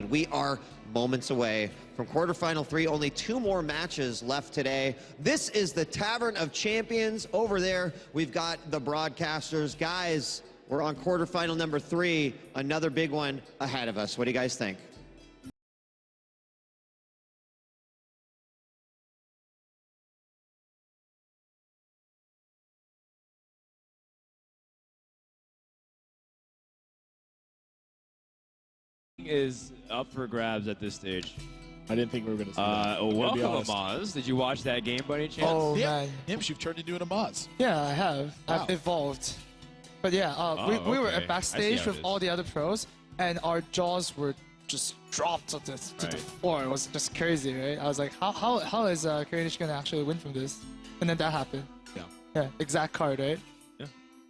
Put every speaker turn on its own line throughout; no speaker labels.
We are moments away from quarterfinal 3. Only 2 more matches left today. This is the Tavern of Champions. Over there, we've got the broadcasters. Guys, we're on quarterfinal number 3. Another big one ahead of us. What do you guys think?
Is up for grabs at this stage.
I didn't think we were going to see that.
Welcome, Amaz. Did you watch that game by any chance?
Oh,
yeah.
man.
Imps, you've turned into an Amaz.
Yeah, I have.
Wow.
I've evolved. But yeah, we were at backstage with all the other pros, and our jaws were just dropped to the floor. It was just crazy, right? I was like, how is Karanish going to actually win from this? And then that happened.
Yeah.
Yeah, exact card, right?
Yeah.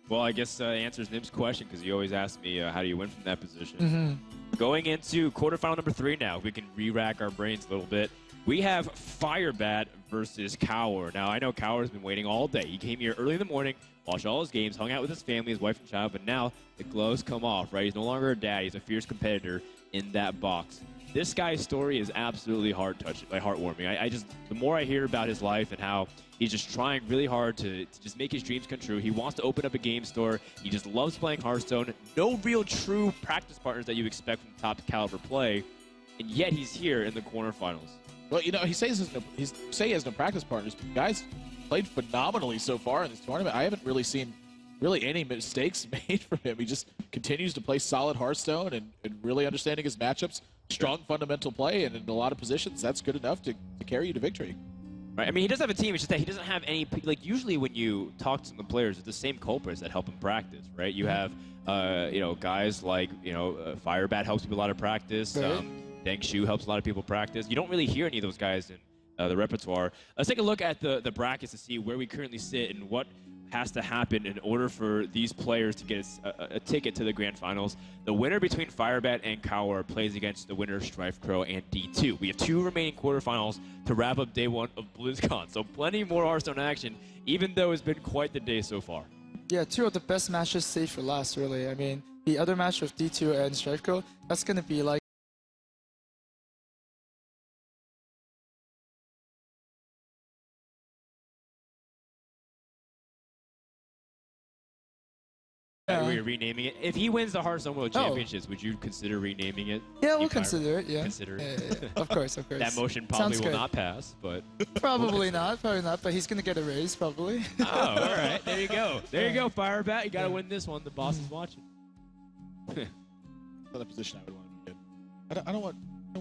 Well, I guess answers Nim's question, because he always asks me, how do you win from that position?
Mm-hmm.
Going into quarterfinal number 3 now, we can re-rack our brains a little bit. We have Firebat versus Kaor. Now, I know Kaor's been waiting all day. He came here early in the morning, watched all his games, hung out with his family, his wife and child, but now the gloves come off, right? He's no longer a dad. He's a fierce competitor in that box. This guy's story is absolutely heartwarming. I just, the more I hear about his life and how he's just trying really hard to just make his dreams come true. He wants to open up a game store. He just loves playing Hearthstone. No real true practice partners that you expect from top caliber play, and yet he's here in the quarterfinals.
Well, you know, he says he has no practice partners, but guys played phenomenally so far in this tournament. I haven't really seen any mistakes made from him. He just continues to play solid Hearthstone and really understanding his matchups. Strong fundamental play, and in a lot of positions, that's good enough to carry you to victory.
Right. I mean, he does have a team. It's just that he doesn't have any. Like usually, when you talk to the players, it's the same culprits that help him practice, right? You have, you know, guys like Firebat helps people a lot of practice. Deng Shu helps a lot of people practice. You don't really hear any of those guys in the repertoire. Let's take a look at the brackets to see where we currently sit and what has to happen in order for these players to get a ticket to the grand finals. The winner between Firebat and Kaor plays against the winner Strife Crow and D2. We have 2 remaining quarterfinals to wrap up day 1 of BlizzCon, so plenty more Hearthstone action, even though it's been quite the day so far.
Yeah, 2 of the best matches saved for last, really. I mean, the other match with D2 and Strife Crow, that's going to be like
We're renaming it. If he wins the Hearthstone World Championships, would you consider renaming it?
Yeah, we'll consider it. Yeah.
Consider it.
Yeah. Of course, of course.
That motion probably will not pass, but
probably not. But he's gonna get a raise probably.
Oh, all right. There you go. There you go, Firebat. You gotta win this one. The boss is watching.
Another position I would want to be in. I don't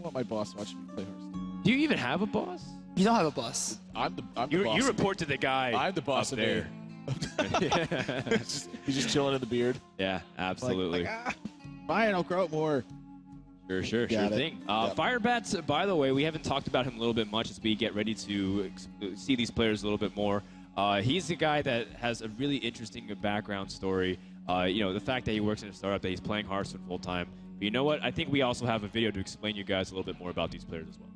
want my boss watching me play Hearthstone.
Do you even have a boss?
You don't have a boss.
I'm the boss.
You report to the guy.
I'm the boss
up
of
there.
He's just chilling in the beard.
Yeah, absolutely.
Fine, I'll grow it more.
Sure thing. Firebats, by the way, we haven't talked about him a little bit much as we get ready to see these players a little bit more. He's a guy that has a really interesting background story. You know, the fact that he works in a startup, that he's playing Hearthstone full time. But you know what? I think we also have a video to explain you guys a little bit more about these players as well.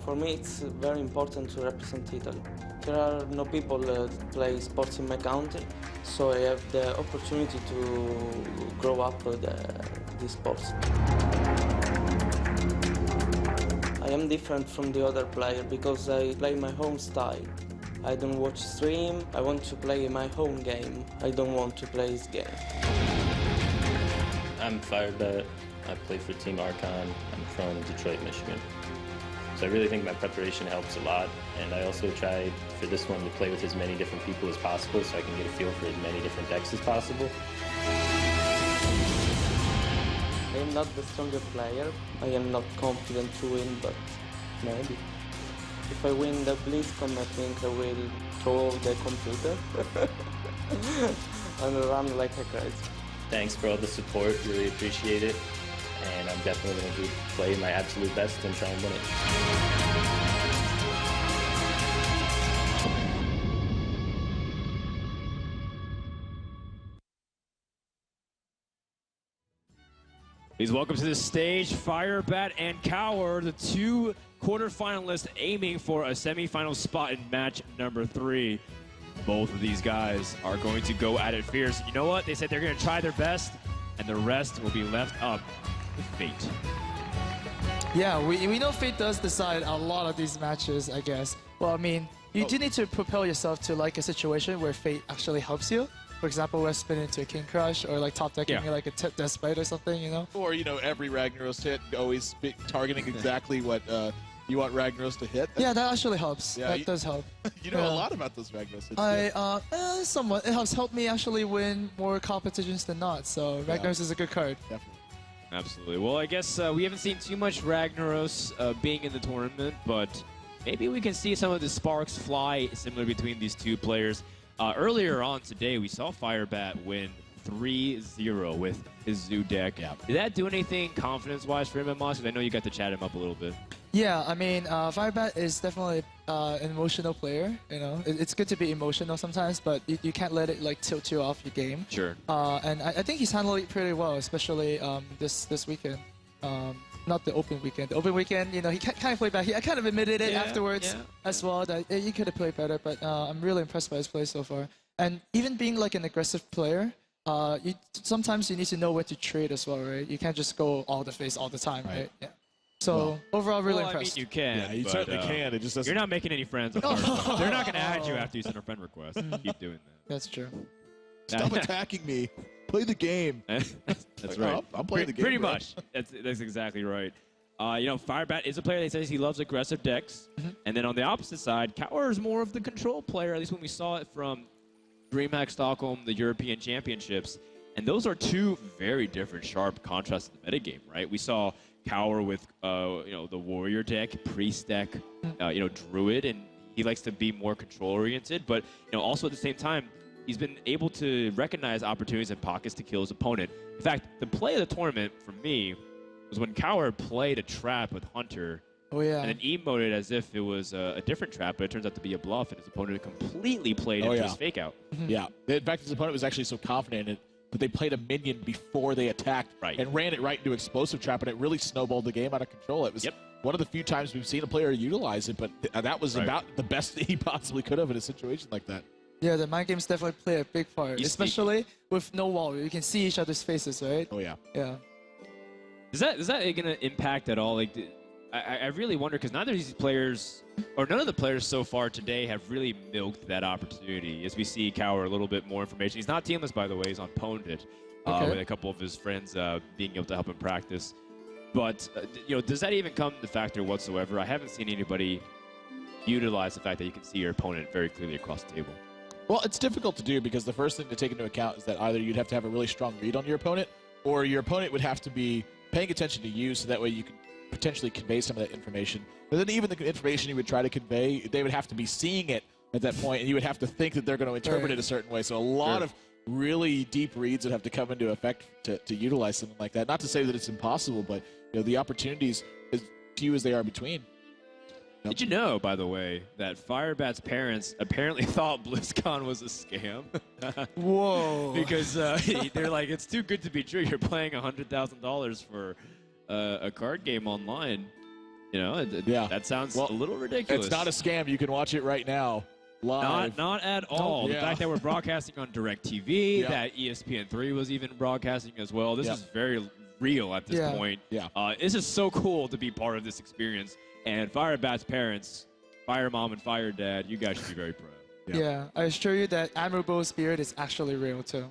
For me, it's very important to represent Italy. There are no people that play sports in my country, so I have the opportunity to grow up with these sports. I am different from the other player because I play my own style. I don't watch stream, I want to play my own game. I don't want to play his game.
I'm Firebat. I play for Team Archon. I'm from Detroit, Michigan. So I really think my preparation helps a lot, and I also try for this one to play with as many different people as possible so I can get a feel for as many different decks as possible.
I am not the strongest player. I am not confident to win, but maybe. If I win the BlizzCon, I think I will throw the computer and run like a crazy.
Thanks for all the support, really appreciate it. And I'm definitely going to play my absolute best and try and win it.
Please welcome to the stage Firebat and Kaor, the 2 quarterfinalists aiming for a semifinal spot in match number 3. Both of these guys are going to go at it fierce. You know what? They said they're going to try their best, and the rest will be left up to fate.
Yeah, we know fate does decide a lot of these matches, I guess. Well, I mean, you do need to propel yourself to like a situation where fate actually helps you. For example, we're spinning into a King Crush or like top decking like a Tip Despite or something, you know?
Or, you know, every Ragnaros hit, always targeting exactly what you want Ragnaros to hit.
Yeah, that actually helps.
Yeah,
that does help.
You know a lot about those Ragnaros hits.
Somewhat. It has helped me actually win more competitions than not, so Ragnaros is a good card.
Definitely.
Absolutely. Well, I guess we haven't seen too much Ragnaros being in the tournament, but maybe we can see some of the sparks fly similar between these two players. Earlier on today, we saw Firebat win 3-0 with his Zoo deck.
Yeah.
Did that do anything confidence-wise for him at Moss? Because I know you got to chat him up a little bit.
Yeah, I mean, Firebat is definitely an emotional player. You know, it's good to be emotional sometimes, but you can't let it like tilt you off your game.
Sure.
And I think he's handled it pretty well, especially this weekend. Not the open weekend. The open weekend, you know, he kind of played bad. I kind of admitted it afterwards as well that he could have played better. But I'm really impressed by his play so far. And even being like an aggressive player, sometimes you need to know when to trade as well, right? You can't just go all the face all the time, right? Yeah. So overall, really impressed.
I mean, you can.
Yeah, you
but,
certainly can. It just doesn't.
You're not making any friends. They're not going to add you after you send a friend request. Keep doing that.
That's true.
Stop attacking me. Play the game.
That's right.
I'm playing the game.
Pretty much. That's exactly right. You know, Firebat is a player that says he loves aggressive decks. And then on the opposite side, Kaor is more of the control player, at least when we saw it from DreamHack Stockholm, the European Championships. And those are two very different, sharp contrasts in the metagame, right? We saw Kaor with, you know, the Warrior deck, Priest deck, you know, Druid, and he likes to be more control-oriented. But, you know, also at the same time, he's been able to recognize opportunities and pockets to kill his opponent. In fact, the play of the tournament, for me, was when Kaor played a trap with Hunter.
Oh, yeah.
And then emoted as if it was a different trap, but it turns out to be a bluff, and his opponent completely played into his fake out.
Yeah. In fact, his opponent was actually so confident in it that they played a minion before they attacked and ran it right into explosive trap, and it really snowballed the game out of control. It was one of the few times we've seen a player utilize it, but that was about the best that he possibly could have in a situation like that.
Yeah, the mind games definitely play a big part, especially with no wall. You can see each other's faces, right?
Oh, yeah.
Yeah.
Is that going to impact at all? Like, I really wonder, because neither of these players, or none of the players so far today, have really milked that opportunity. As we see Kaor a little bit more information. He's not teamless, by the way. He's on Pwned It with a couple of his friends being able to help him practice. But, you know, does that even come to factor whatsoever? I haven't seen anybody utilize the fact that you can see your opponent very clearly across the table.
Well, it's difficult to do because the first thing to take into account is that either you'd have to have a really strong read on your opponent, or your opponent would have to be paying attention to you, so that way you can potentially convey some of that information. But then even the information you would try to convey, they would have to be seeing it at that point, and you would have to think that they're going to interpret it a certain way. So a lot of really deep reads would have to come into effect to utilize something like that. Not to say that it's impossible, but you know, the opportunities, as few as they are between.
Did you know, by the way, that Firebat's parents apparently thought BlizzCon was a scam?
Whoa.
Because they're like, it's too good to be true. You're paying $100,000 for a card game online. You know, that sounds a little ridiculous.
It's not a scam. You can watch it right now, live.
Not at all. The fact that we're broadcasting on DirecTV, that ESPN3 was even broadcasting as well. This is very real at this point. This is so cool to be part of this experience. And Firebat's parents, Fire Mom and Fire Dad, you guys should be very proud.
Yeah, I assure you that Admirable Spirit is actually real too.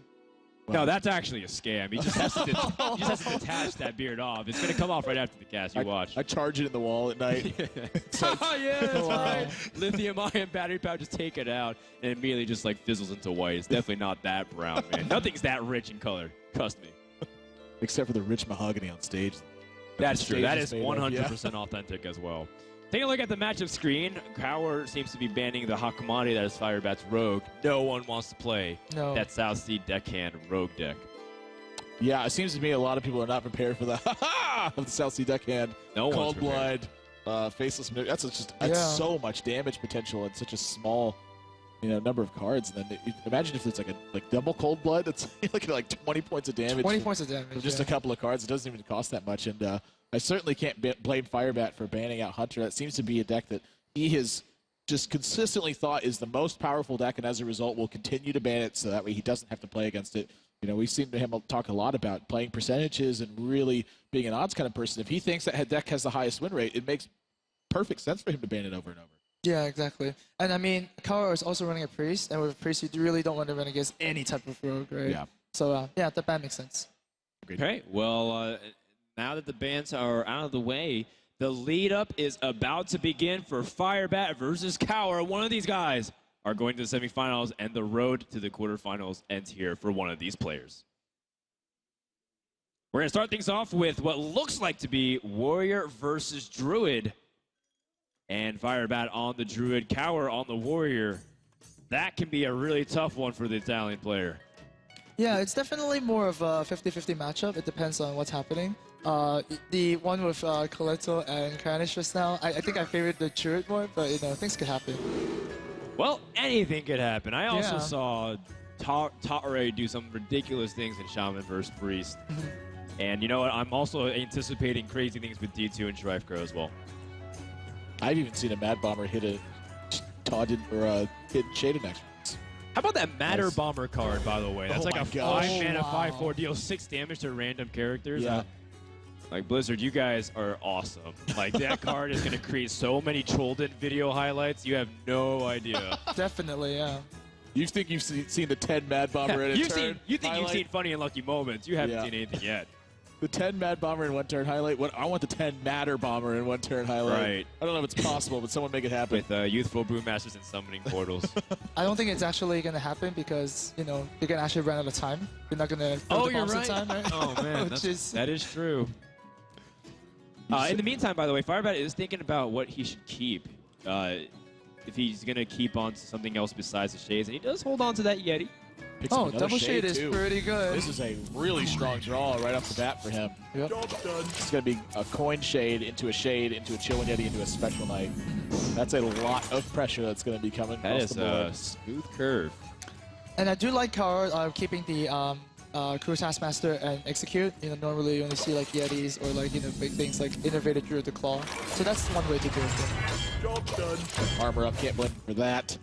No, that's actually a scam. He just has to, detach that beard off. It's going to come off right after the cast. You watch.
I charge it in the wall at night.
That's right. Lithium-ion battery power, just take it out, and immediately just like fizzles into white. It's definitely not that brown, man. Nothing's that rich in color. Trust me.
Except for the rich mahogany on stage.
That's true. That is 100% authentic as well. Take a look at the matchup screen. Kaor seems to be banning the hot commodity that is Firebat's Rogue. No one wants to play that South Sea Deckhand Rogue deck.
Yeah, it seems to me a lot of people are not prepared for the of the South Sea Deckhand.
No one's
Cold Blood, Faceless. That's so much damage potential in such a small, number of cards. And then imagine if it's like double Cold Blood. It's like 20 points of damage.
20 points of damage.
For just a couple of cards. It doesn't even cost that much. And I certainly can't blame Firebat for banning out Hunter. That seems to be a deck that he has just consistently thought is the most powerful deck, and as a result will continue to ban it so that way he doesn't have to play against it. You know, we've seen him talk a lot about playing percentages and really being an odds kind of person. If he thinks that deck has the highest win rate, it makes perfect sense for him to ban it over and over.
Yeah, exactly. And I mean, Kaor is also running a priest, and with a priest, you really don't want to run against any type of rogue, right?
Yeah.
So yeah, the ban makes sense.
Okay, well, now that the bans are out of the way, the lead up is about to begin for Firebat versus Kaor. One of these guys are going to the semifinals, and the road to the quarterfinals ends here for one of these players. We're going to start things off with what looks like to be Warrior versus Druid. And Firebat on the Druid, Kaor on the Warrior. That can be a really tough one for the Italian player.
Yeah, it's definitely more of a 50-50 matchup. It depends on what's happening. The one with Coletto and Kranich just now, I think I favored the Druid more, but you know, things could happen.
Well, anything could happen. I also
Yeah.
saw Tare do some ridiculous things in Shaman versus Priest. And you know what? I'm also anticipating crazy things with D2 and Strife Crow as well.
I've even seen a Mad Bomber hit a taunted or a hidden shaded next.
How about that Matter
Nice.
Bomber card, by the way? That's
Oh
like
my
a
gosh.
5 mana,
Oh,
5/4, deals 6 damage to random characters.
Yeah.
Like, Blizzard, you guys are awesome. Like, that card is going to create so many Trollden video highlights, you have no idea.
Definitely, yeah.
You think you've seen the 10 Mad Bomber in a
you
turn
think you've
highlight?
seen funny and lucky moments. You haven't
Yeah.
seen anything yet.
The 10 Mad Bomber in one turn highlight. I want the 10 Matter Bomber in one turn highlight.
Right.
I don't know if it's possible, but someone make it happen.
With youthful brewmasters and summoning portals.
I don't think it's actually going to happen because, you know, you're going to actually run out of time. You're not going to fill the bombs in time, right?
Oh, man. That is true. In the meantime, by the way, Firebat is thinking about what he should keep. If he's going to keep on to something else besides the Shades. And he does hold on to that Yeti.
Picks up
Oh,
another
double shade is
too.
pretty good.
This is a really strong draw right off the bat for him.
Yep.
It's going to be a coin shade, into a Chillin' Yeti, into a Spectral Knight. That's a lot of pressure that's going to be coming
That
across
is
the board.
a smooth curve.
And I do like Kaor keeping the Crew Taskmaster and Execute. You know, normally you only see like Yetis or like, you know, big things like Innovator Druid the Claw. So that's one way to do it.
Armor up, can't blame him for that.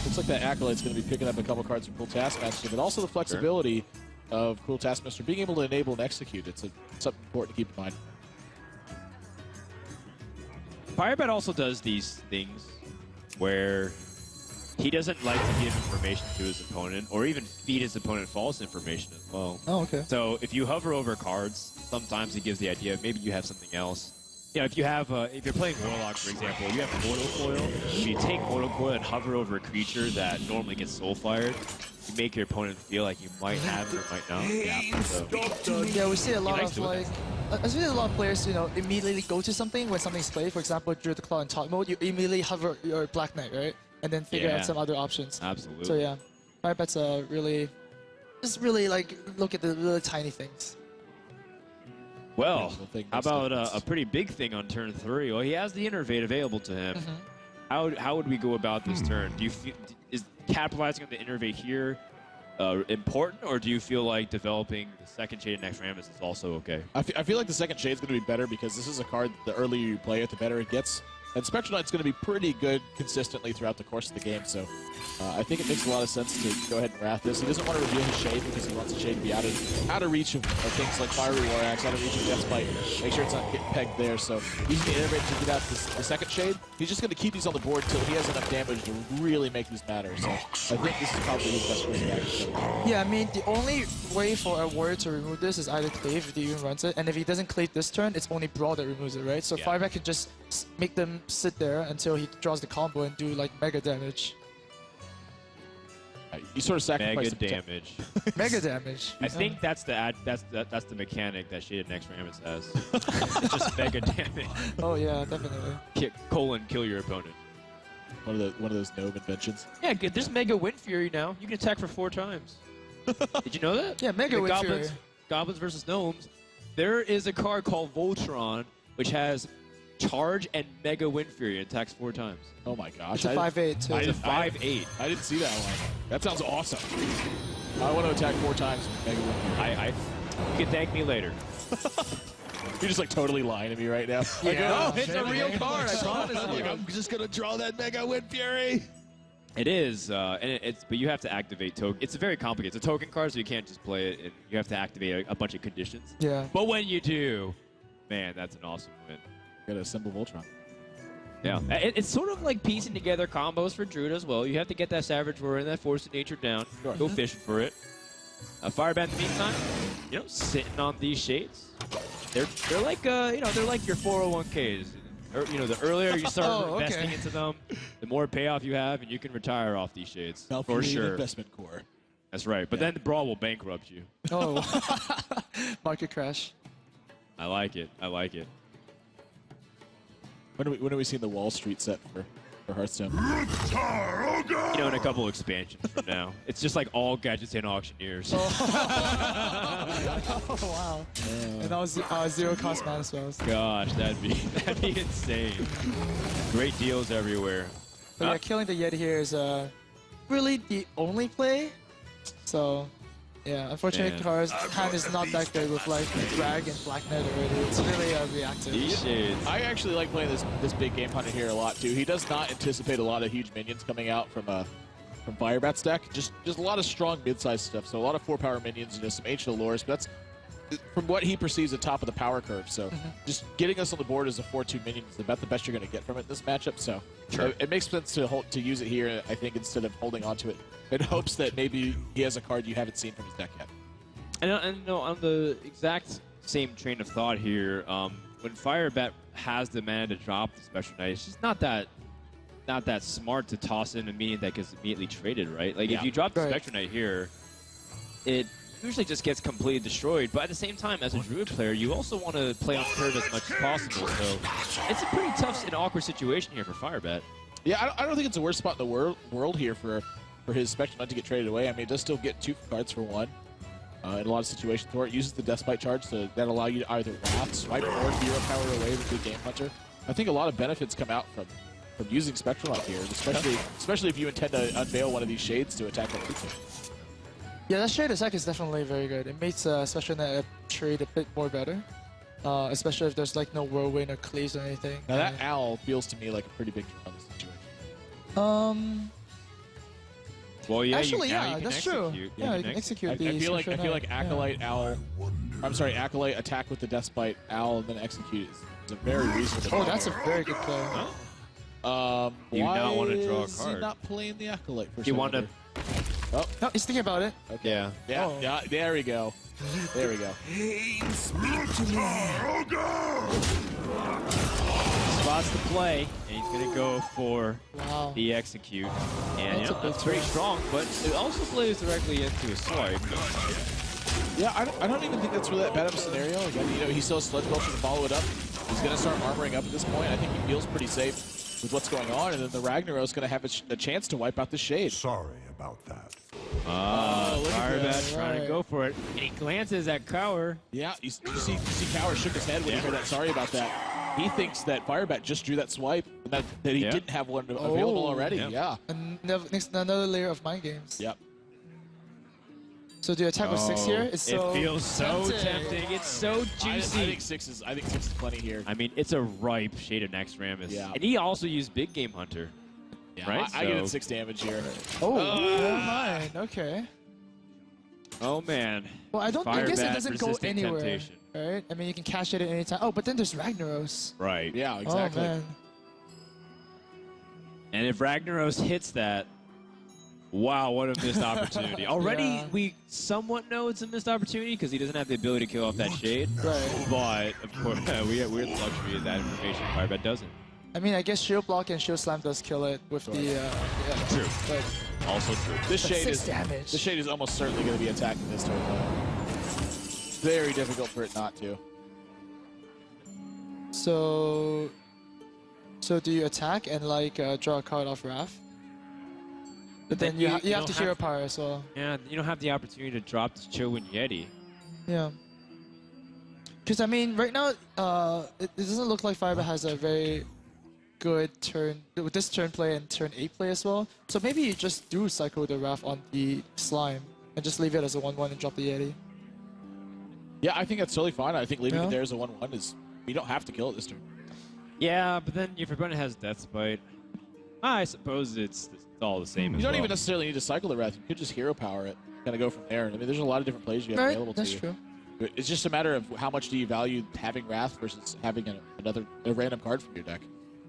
Looks like that Acolyte's going to be picking up a couple cards from Cruel Taskmaster, but also the flexibility of Cruel Taskmaster being able to enable and execute. It's something important to keep in mind.
Firebat also does these things where he doesn't like to give information to his opponent or even feed his opponent false information as well.
Oh, okay.
So if you hover over cards, sometimes he gives the idea maybe you have something else. You know, if you have, if you're playing Warlock, for example, you have Mortal Coil. If you take Mortal Coil and hover over a creature that normally gets soul fired, you make your opponent feel like you might have it or might not. Yeah. So,
Yeah, we see a lot
likes
of
doing
like, I see a lot of players, you know, immediately go to something when something's played. For example, Druid the Claw in top mode, you immediately hover your Black Knight, right? And then figure
Yeah.
out some other options.
absolutely.
So yeah, Firebat's really, just really like look at the really tiny things.
Well,
Little thing
how
makes
about
difference.
a pretty big thing on turn 3? Well, he has the Innervate available to him. How would we go about this turn? Do you feel, is capitalizing on the Innervate here important, or do you feel like developing the second Shade of Next Rammus is also okay?
I feel like the second Shade's going to be better because this is a card the earlier you play it, the better it gets. And Spectral Knight's going to be pretty good consistently throughout the course of the game, so I think it makes a lot of sense to go ahead and wrath this. He doesn't want to reveal his Shade because he wants the Shade to be out of reach of things like Fiery War Axe, out of reach of Death Bite. Make sure it's not getting pegged there. So using the Innervate to get out the second Shade, he's just going to keep these on the board until he has enough damage to really make these matter. So I think this is probably his best course of action.
Yeah, I mean, the only way for a warrior to remove this is either cleave if he even runs it, and if he doesn't cleave this turn, it's only Brawl that removes it, right? So
Yeah.
Firebat can just make them sit there until he draws the combo and do like mega damage.
You sort of sacrifice
Mega
the
damage.
Mega damage.
I think that's the mechanic that Shade of Next Rammus has. It's just mega damage.
Oh yeah, definitely.
Kill your opponent.
One of those Nove inventions.
Yeah, good. There's Mega Wind Fury now. You can attack for 4 times. Did you know that?
Yeah, Mega
The
Wind
Goblins,
Fury.
Goblins versus Gnomes. There is a card called Voltron, which has Charge and Mega Wind Fury. It attacks 4 times.
Oh my gosh.
It's a 5/8 too.
It's a 5/8.
I didn't see that one. That sounds awesome. I want to attack 4 times with Mega Wind.
You can thank me later.
You're just like totally lying to me right now.
No, it's a real card. I promise you.
Like, I'm just gonna draw that Mega Wind Fury.
It is, and it's but you have to activate token. It's very complicated. It's a token card, so you can't just play it. You have to activate a bunch of conditions.
Yeah.
But when you do, man, that's an awesome win.
Gotta assemble Voltron.
Yeah, it's sort of like piecing together combos for Druid as well. You have to get that Savage Roar and that Force of Nature down.
Sure.
Go fishing for it. Firebat in the meantime, sitting on these shades. They're like they're like your 401ks. The earlier you start investing into them, the more payoff you have, and you can retire off these shades for sure.
Investment core.
That's right. But then the Brawl will bankrupt you.
Oh. Market crash.
I like it. I like it.
When are we seeing the Wall Street set for Hearthstone?
In a couple expansions from now. It's just like all gadgets and auctioneers.
Oh, wow. And that was zero cost mana spells.
Gosh, that'd be insane. Great deals everywhere.
But yeah, killing the Yeti here is really the only play. So, yeah, unfortunately, Kaor's hand is not that good with like Drag and Black Knight already. It's really reactive.
I actually like playing this big game hunter here a lot too. He does not anticipate a lot of huge minions coming out from Firebat's deck. Just a lot of strong mid-sized stuff. So a lot of 4-power minions, some ancient allures. But that's from what he perceives the top of the power curve. So just getting us on the board as a 4/2 minion is about the best you're going to get from it in this matchup. So it makes sense to use it here, I think, instead of holding on to it in hopes that maybe he has a card you haven't seen from his deck yet.
And on the exact same train of thought here, when Firebat has the mana to drop the Special Knight, it's just not that smart to toss in a minion that gets immediately traded, right? Like if you drop the Spectre Knight here, it usually just gets completely destroyed. But at the same time, as a Druid player, you also want to play on curve as much as possible. So it's a pretty tough and awkward situation here for Firebat.
Yeah, I don't think it's the worst spot in the world here for his Spectre Knight to get traded away. I mean, it does still get 2 cards for 1 in a lot of situations where it uses the Deathbite charge, so that allow you to either Wrath, swipe, or hero power away with the Game Hunter. I think a lot of benefits come out from using Spectral Knight here, especially if you intend to unveil one of these shades to attack that creature.
Yeah, that shade attack is definitely very good. It makes Special Knight trade a bit more better, especially if there's like no Whirlwind or Cleaves or anything.
Now that Owl feels to me like a pretty big draw in this situation.
Well, yeah,
actually,
you
that's
execute.
true. Yeah, you can execute the
I feel like Acolyte Owl. I'm sorry, Acolyte attack with the Deathbite Owl and then execute is a very reasonable.
Oh, that's a very good play.
You not want to draw a
Why is he
card.
not playing the Acolyte for
You
some
want to?
other-
No, he's thinking about it.
Yeah.
Yeah, there we go. There we go.
Spots the play, and he's gonna go for the execute. And that's very strong, but it also plays directly into a swipe.
Yeah, I don't even think that's really that bad of a scenario. Again, he still has Sludge Belcher to follow it up. He's going to start armoring up at this point. I think he feels pretty safe with what's going on, and then the Ragnaros going to have a chance to wipe out the Shade.
Sorry about that.
Firebat trying to go for it, and he glances at Kaor.
Yeah, you see Kaor shook his head when he heard that. Sorry about that. He thinks that Firebat just drew that swipe, and that he didn't have one available already. Yeah.
And another layer of mind games.
Yep.
So the attack with 6 here is so
it feels so tempting. It's so juicy.
I think six is plenty here.
I mean, it's a ripe Shade of Naxxramas.
Yeah.
And he also used Big Game Hunter.
Yeah,
right?
I get it 6 damage here.
Oh, never mind. Okay.
Oh man.
Well, I guess it doesn't go
resisting
anywhere.
temptation.
Right? I mean, you can cash it at any time. Oh, but then there's Ragnaros.
Right.
Yeah, exactly.
Oh, man.
And if Ragnaros hits that, wow, what a missed opportunity. Already, we somewhat know it's a missed opportunity because he doesn't have the ability to kill off that Shade.
Right.
But, of course, we have the luxury of that information. Firebat doesn't.
I mean, I guess Shield Block and Shield Slam does kill it with the...
True.
But
Also true.
This Shade
6
is
damage.
The Shade is almost certainly going to be attacking this turn. Very difficult for it not to.
So do you attack and like draw a card off Wrath? But then you have to hero power as well.
Yeah, you don't have the opportunity to drop this Chillwind Yeti.
Yeah. Because I mean, right now, it doesn't look like Firebat has a very good turn with this turn play and turn 8 play as well. So maybe you just do cycle the Wrath on the Slime and just leave it as a 1/1 and drop the Yeti.
Yeah, I think that's totally fine. I think leaving it there as a 1-1 is, you don't have to kill it this turn.
Yeah, but then if your opponent has Death Spite, I suppose it's all the same.
You don't even necessarily need to cycle the Wrath. You could just hero power it, kind of go from there. I mean, there's a lot of different plays you have available to you.
That's true.
It's just a matter of how much do you value having Wrath versus having a random card from your deck.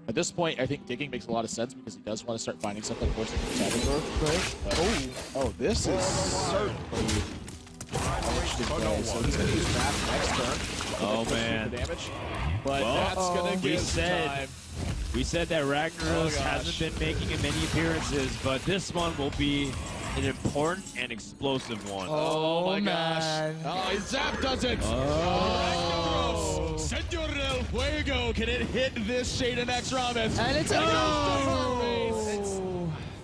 At this point, I think digging makes a lot of sense because he does want to start finding something worse than Savage Roar.
Right.
Oh, this is certainly an interesting play. So he's going to use Wrath next turn.
Oh, man.
The damage. But that's going to give time.
We said that Ragnaros hasn't been making many appearances, but this one will be an important and explosive one.
Oh my
man.
gosh. Oh, Zap does it. Oh. Senor del Fuego. Can it hit this Shade and X Rames?
And it's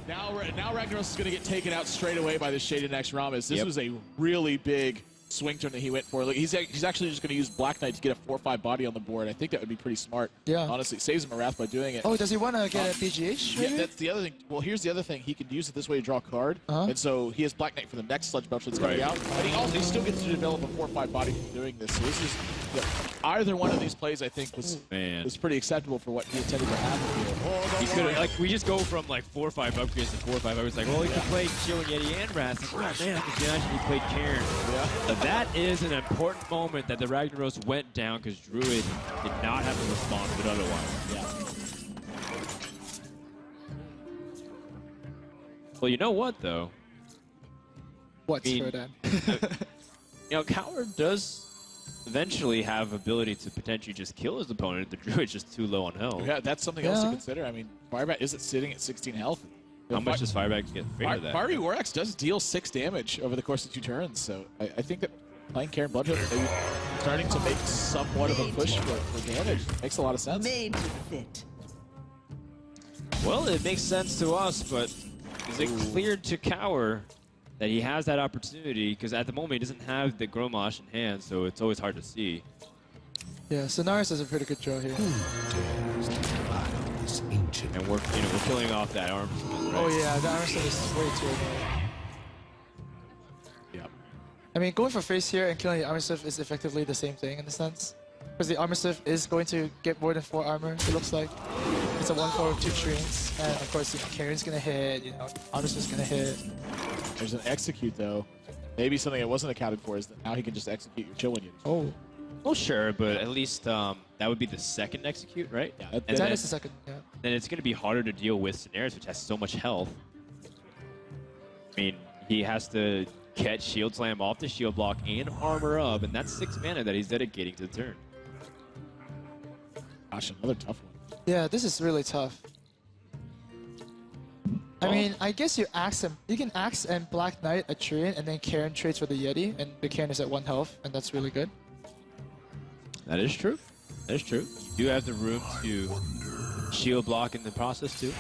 Now Ragnaros is going to get taken out straight away by the Shade and X Rames. This was a really big swing turn that he went for. Like, he's actually just going to use Black Knight to get a 4/5 body on the board. I think that would be pretty smart.
Yeah.
Honestly, saves him a Wrath by doing it.
Oh, does he want to get a BGH?
Yeah, that's the other thing. Well, here's the other thing. He can use it this way to draw a card. And so he has Black Knight for the next Sludge Belch that's coming out. But he still gets to develop a 4/5 body from doing this. So this is either one of these plays, I think, was pretty acceptable for what he intended to happen here.
He could like we just go from like 4/5 upgrades to 4/5. I was like, well, he could play Chilling Yeti and Wrath. Like, oh man, I could actually play Karon.
Yeah.
But that is an important moment that the Ragnaros went down because Druid did not have a response, but otherwise.
Yeah.
Well, you know what though?
What's
I mean,
for that?
You know, Kaor does eventually have ability to potentially just kill his opponent if the Druid's just too low on health.
Yeah, that's something else to consider. I mean, Firebat isn't sitting at 16 health.
How much does Firebat get for that?
Fiery Warax does deal 6 damage over the course of 2 turns, so I think that playing Karon Bloodhook, maybe starting to make somewhat of a push for damage makes a lot of sense.
Made to fit.
Well, it makes sense to us, but is it clear to Kaor that he has that opportunity? Because at the moment he doesn't have the Grommash in hand, so it's always hard to see.
Yeah, Sonaris does a pretty good draw here.
And we're killing off that arm. Right?
Oh yeah, the armor set is way too annoying.
Yep.
I mean, going for face here and killing the armor stuff is effectively the same thing in a sense. Because the armor stuff is going to get more than 4 armor, it looks like. It's a 1/4 with 2 trees. And of course, Karen's gonna hit, armor stuff's gonna hit.
There's an execute though. Maybe something that wasn't accounted for is that now he can just execute your Chill Minions.
Oh.
Well, sure, but at least that would be the second execute, right?
Yeah,
That is the second, yeah.
Then it's going to be harder to deal with Sonaris, which has so much health. I mean, he has to get Shield Slam off the shield block and armor up, and that's 6 mana that he's dedicating to the turn.
Gosh, another tough one.
Yeah, this is really tough. I mean, I guess you can axe and Black Knight a Treant, and then Karon trades for the Yeti, and the Karon is at 1 health, and that's really good.
That is true. That is true. You do have the room to shield block in the process, too.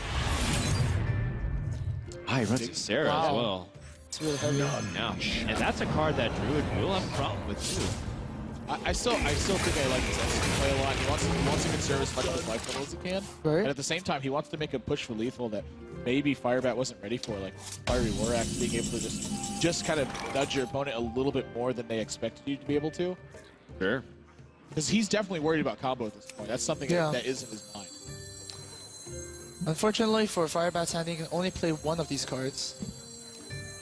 Ah, he runs Sarah as well.
It's really heavy.
Yeah. And that's a card that Druid will have a problem with, too.
I still think I like this execute play a lot. He wants to conserve as much of his life level as he can.
Right.
And at the same time, he wants to make a push for lethal that maybe Firebat wasn't ready for, like Fiery Warax being able to just kind of nudge your opponent a little bit more than they expected you to be able to.
Sure.
Because he's definitely worried about combo at this point. That's something that is in his mind.
Unfortunately for Firebat's hand, he can only play 1 of these cards.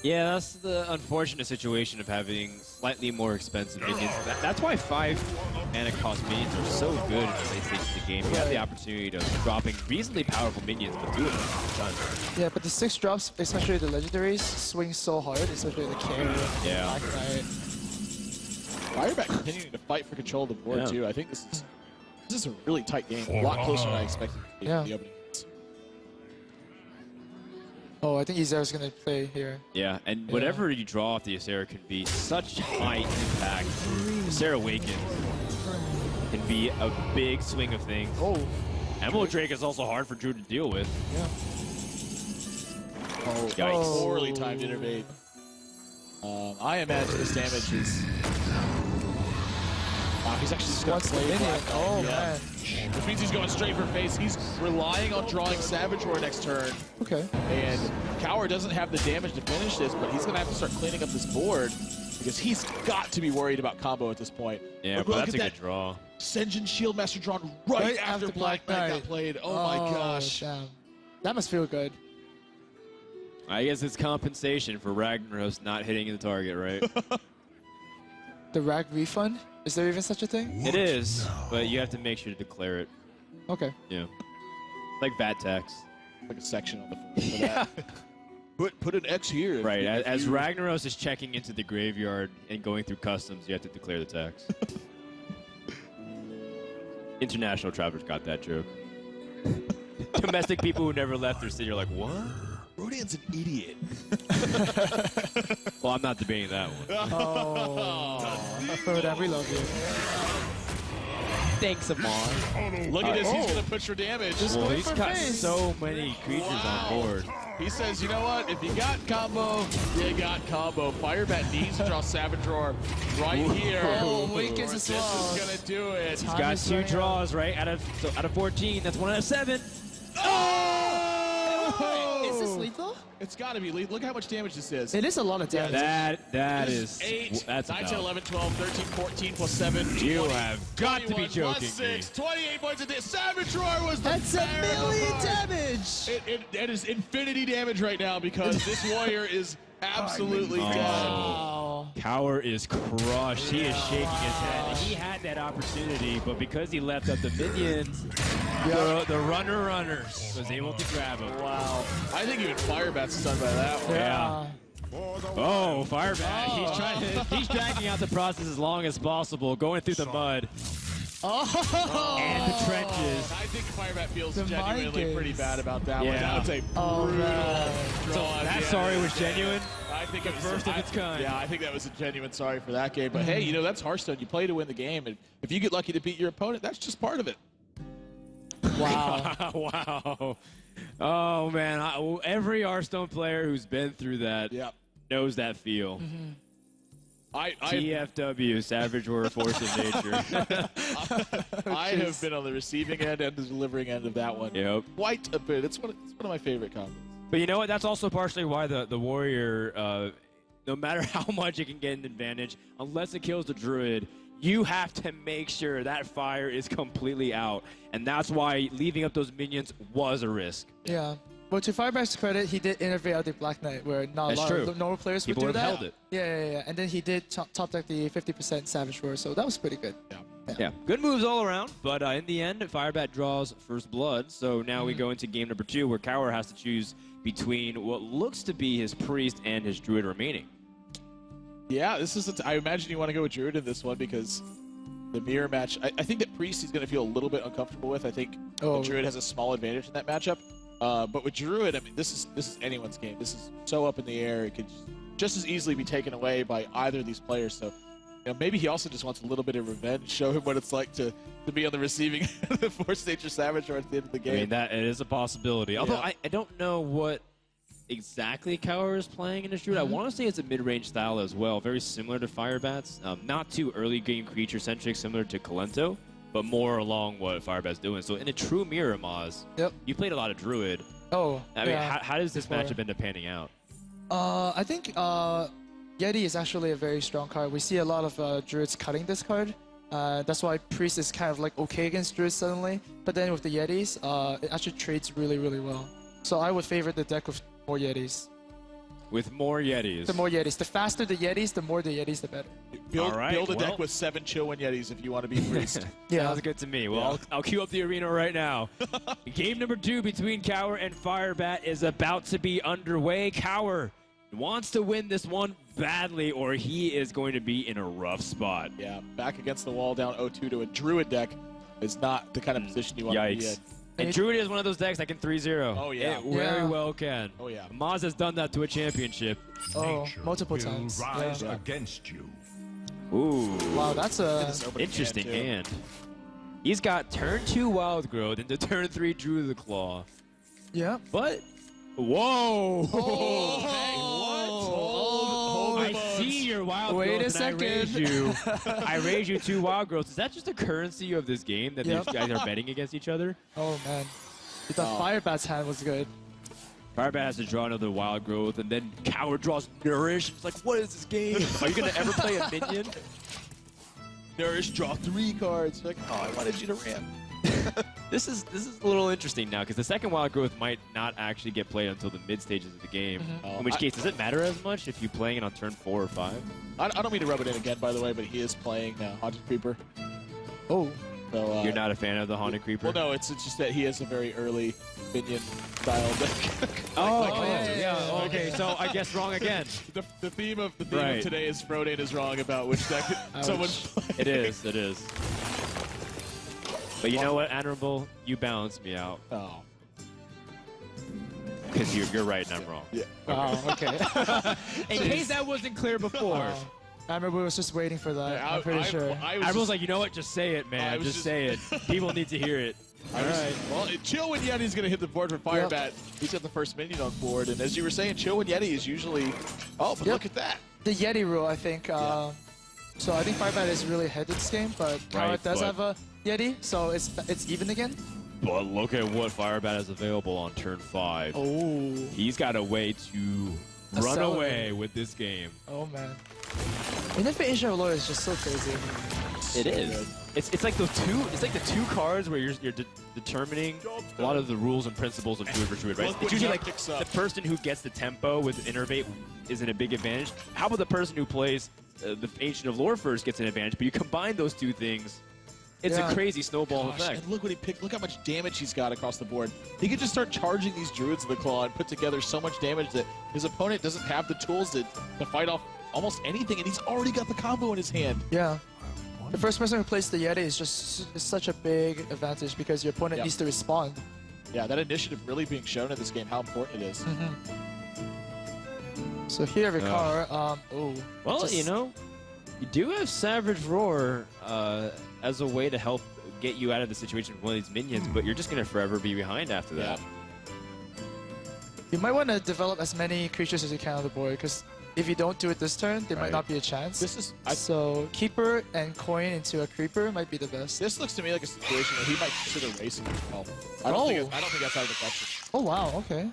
Yeah, that's the unfortunate situation of having slightly more expensive minions. That's why 5 mana cost minions are so good in the late stages of the game. You have the opportunity of dropping reasonably powerful minions, but do it a ton.
Yeah, but the 6 drops, especially the legendaries, swing so hard, especially the Karon.
Yeah.
Black Knight.
Firebat continuing to fight for control of the board too. I think this is a really tight game. A lot closer than I expected it to be in the opening.
Oh, I think Izera's gonna play here.
Yeah, and whatever you draw off the Ysera can be such high impact. Ysera Awakens can be a big swing of things.
Oh.
Emerald Drake is also hard for Drew to deal with.
Yeah.
Oh,
yikes.
Poorly timed innervate. I imagine this damage is... Wow, he's actually just going to play Black.
Oh, man.
Which means he's going straight for face. He's relying on drawing Savage Roar next turn.
Okay.
And Kaor doesn't have the damage to finish this, but he's going to have to start cleaning up this board. because he's got to be worried about combo at this point.
Yeah,
Look
but that's a
at
good draw.
Senjin Shield Master drawn right after Black Knight got played. Oh my gosh.
Damn. That must feel good.
I guess it's compensation for Ragnaros not hitting the target, right?
The rag refund? Is there even such a thing?
It is, but you have to make sure to declare it.
Okay.
Yeah. Like VAT tax.
Like a section on the form for that. Put an X here.
Right. As Ragnaros is checking into the graveyard and going through customs, you have to declare the tax. International travelers got that joke. Domestic people who never left their city are like, what?
Rodian's an idiot.
Well, I'm not debating that one.
Oh. Firebat, we love you.
Thanks, Amon.
Look at this. He's going to push for damage.
Well, he's got so many creatures on board.
He says, you know what? If you got combo, you got combo. Firebat needs to draw Savage Roar right here.
Oh, Wickens as well.
This is going to do it.
He's got 2 draws, right? Out of 14, that's 1 out of 7.
Is this lethal?
It's got to be lethal. Look how much damage this is.
It is a lot of damage.
That
This
is
8,
that's
9,
enough.
10, 11, 12, 13, 14, plus 7.
You
20,
have got to be
21,
joking
plus
me.
6, 28 points a day. Savage Roar was the
That's a
bear of the
million
card.
damage.
It is infinity damage right now because this warrior is absolutely dead.
Wow.
Kaor is crushed. He is shaking his head. He had that opportunity, but because he left up the minions, the runners was able to grab him.
Wow. I think even Firebat's stunned by that one.
Yeah. Oh, Firebat. He's dragging out the process as long as possible, going through the mud and the trenches.
I think Firebat feels
The
genuinely
mic
pretty
is-
bad about that one.
Yeah.
That was a
Oh,
brutal
man.
draw.
So
at
that
the
sorry
end.
was genuine?
I think it was
first of its kind.
Yeah, I think that was a genuine sorry for that game. But hey, you know, that's Hearthstone. You play to win the game. And if you get lucky to beat your opponent, that's just part of it.
Wow.
Wow. Oh, man. Every Hearthstone player who's been through that
Yeah.
knows that feel.
I
TFW, Savage Warrior Force of Nature.
I have been on the receiving end and the delivering end of that one.
Yep.
Quite a bit. It's one of my favorite combos.
But you know what? That's also partially why the Warrior, no matter how much it can get an advantage, unless it kills the Druid, you have to make sure that fire is completely out. And that's why leaving up those minions was a risk.
Yeah. But to Firebat's credit, he did innovate out the Black Knight, where not
That's
a lot
true.
of normal players
People
would do
would
that.
have held it.
Yeah. And then he did top deck the 50% Savage Roar, so that was pretty good.
Yeah, good moves all around, but in the end, Firebat draws first blood. So now we go into game number 2, where Kaor has to choose between what looks to be his priest and his druid remaining.
Yeah, this is. I imagine you want to go with Druid in this one because the mirror match. I think that priest he's going to feel a little bit uncomfortable with. I think the Druid has a small advantage in that matchup. But with Druid, I mean, this is anyone's game. This is so up in the air. It could just as easily be taken away by either of these players. So, you know, maybe he also just wants a little bit of revenge. Show him what it's like to be on the receiving end of the Force Nature Savage Roar at the end of the game.
I mean, that it is a possibility. Although I don't know what exactly Kaor is playing in his Druid. I want to say it's a mid-range style as well, very similar to Firebat's. Not too early game creature-centric, similar to Kalento, but more along what Firebat's doing. So in a true mirror, Maz, you played a lot of Druid.
Oh,
I mean, how does this matchup end up panning out?
I think Yeti is actually a very strong card. We see a lot of Druids cutting this card. That's why Priest is kind of like okay against Druids suddenly. But then with the Yetis, it actually trades really, really well. So I would favor the deck with more Yetis.
With more Yetis.
The more Yetis. The faster the Yetis, the more the Yetis, the better.
Build a deck with 7 Chillwind Yetis if you want to be Priest.
Sounds good to me. Well, I'll queue up the arena right now. Game number 2 between Kaor and Firebat is about to be underway. Kaor wants to win this one badly, or he is going to be in a rough spot.
Yeah, back against the wall, down 0-2 to a Druid deck is not the kind of position you want to be in.
And Druid is one of those decks that can 3-0.
Oh, yeah.
It very well can.
Oh, yeah.
Maz has done that to a championship.
Oh, multiple times.
Rise against you.
Ooh.
Wow, that's a
interesting hand. He's got turn 2 Wild Growth into turn 3 Druid of the Claw.
Yeah.
But, whoa!
Hold
I see your Wild
Wait
Growth,
a second.
I raise you 2 Wild Growths. Is that just the currency of this game that these guys are betting against each other?
Oh, man. You thought Firebat's hand was good.
Firebat has to draw another Wild Growth, and then Kaor draws Nourish. It's like, what is this game? Are you going to ever play a minion?
Nourish, draw 3 cards. Like, oh, I wanted you to ramp.
This is a little interesting now, because the second Wild Growth might not actually get played until the mid stages of the game. In which case, does it matter as much if you're playing it on turn 4 or 5?
I don't mean to rub it in again, by the way, but he is playing Haunted Creeper.
Oh.
So,
You're not a fan of the Haunted Creeper?
Well, no, it's just that he has a very early minion style deck.
Yeah. Okay, so I guess wrong again.
The theme of today is Frodan is wrong about which deck someone's playing.
It is. But you know what, Admirable? You balance me out.
Oh.
Because you're right and I'm wrong.
Yeah.
Oh, okay.
In case that wasn't clear before.
I remember we was just waiting for that. I'm pretty sure.
Admirable's like, you know what? Just say it, man. Just say it. People need to hear it.
All right. Well, Chill when Yeti's going to hit the board for Firebat. Yep. He's got the first minion on board. And as you were saying, Chill when Yeti is usually... Oh, but look at that.
The Yeti rule, I think. So I think Firebat is really ahead of this game, but Kaor does have a Yeti, so it's even again.
But look at what Firebat has available on turn 5.
Oh.
He's got a way to run away with this game.
Oh, man. Innovation of Lord is just so crazy.
It is. It's like the two cards where you're determining a lot of the rules and principles of Druid for Druid, right? It's usually like the person who gets the tempo with Innervate is in a big advantage. How about the person who plays the Ancient of Lore first gets an advantage? But you combine those two things, it's a crazy snowball effect.
And look what he picked. Look how much damage he's got across the board. He could just start charging these Druids of the Claw and put together so much damage that his opponent doesn't have the tools to fight off almost anything, and he's already got the combo in his hand.
Yeah. The first person who plays the Yeti is such a big advantage because your opponent needs to respond.
Yeah, that initiative really being shown in this game, how important it is.
So here, Kaor,
well, you know, you do have Savage Roar as a way to help get you out of the situation with one of these minions, but you're just going to forever be behind after that.
You might want to develop as many creatures as you can on the board, because if you don't do it this turn, there might not be a chance. So Keeper and Coin into a Creeper might be the best.
This looks to me like a situation where he might consider racing as well. I don't think that's out of the question.
Oh, wow, okay.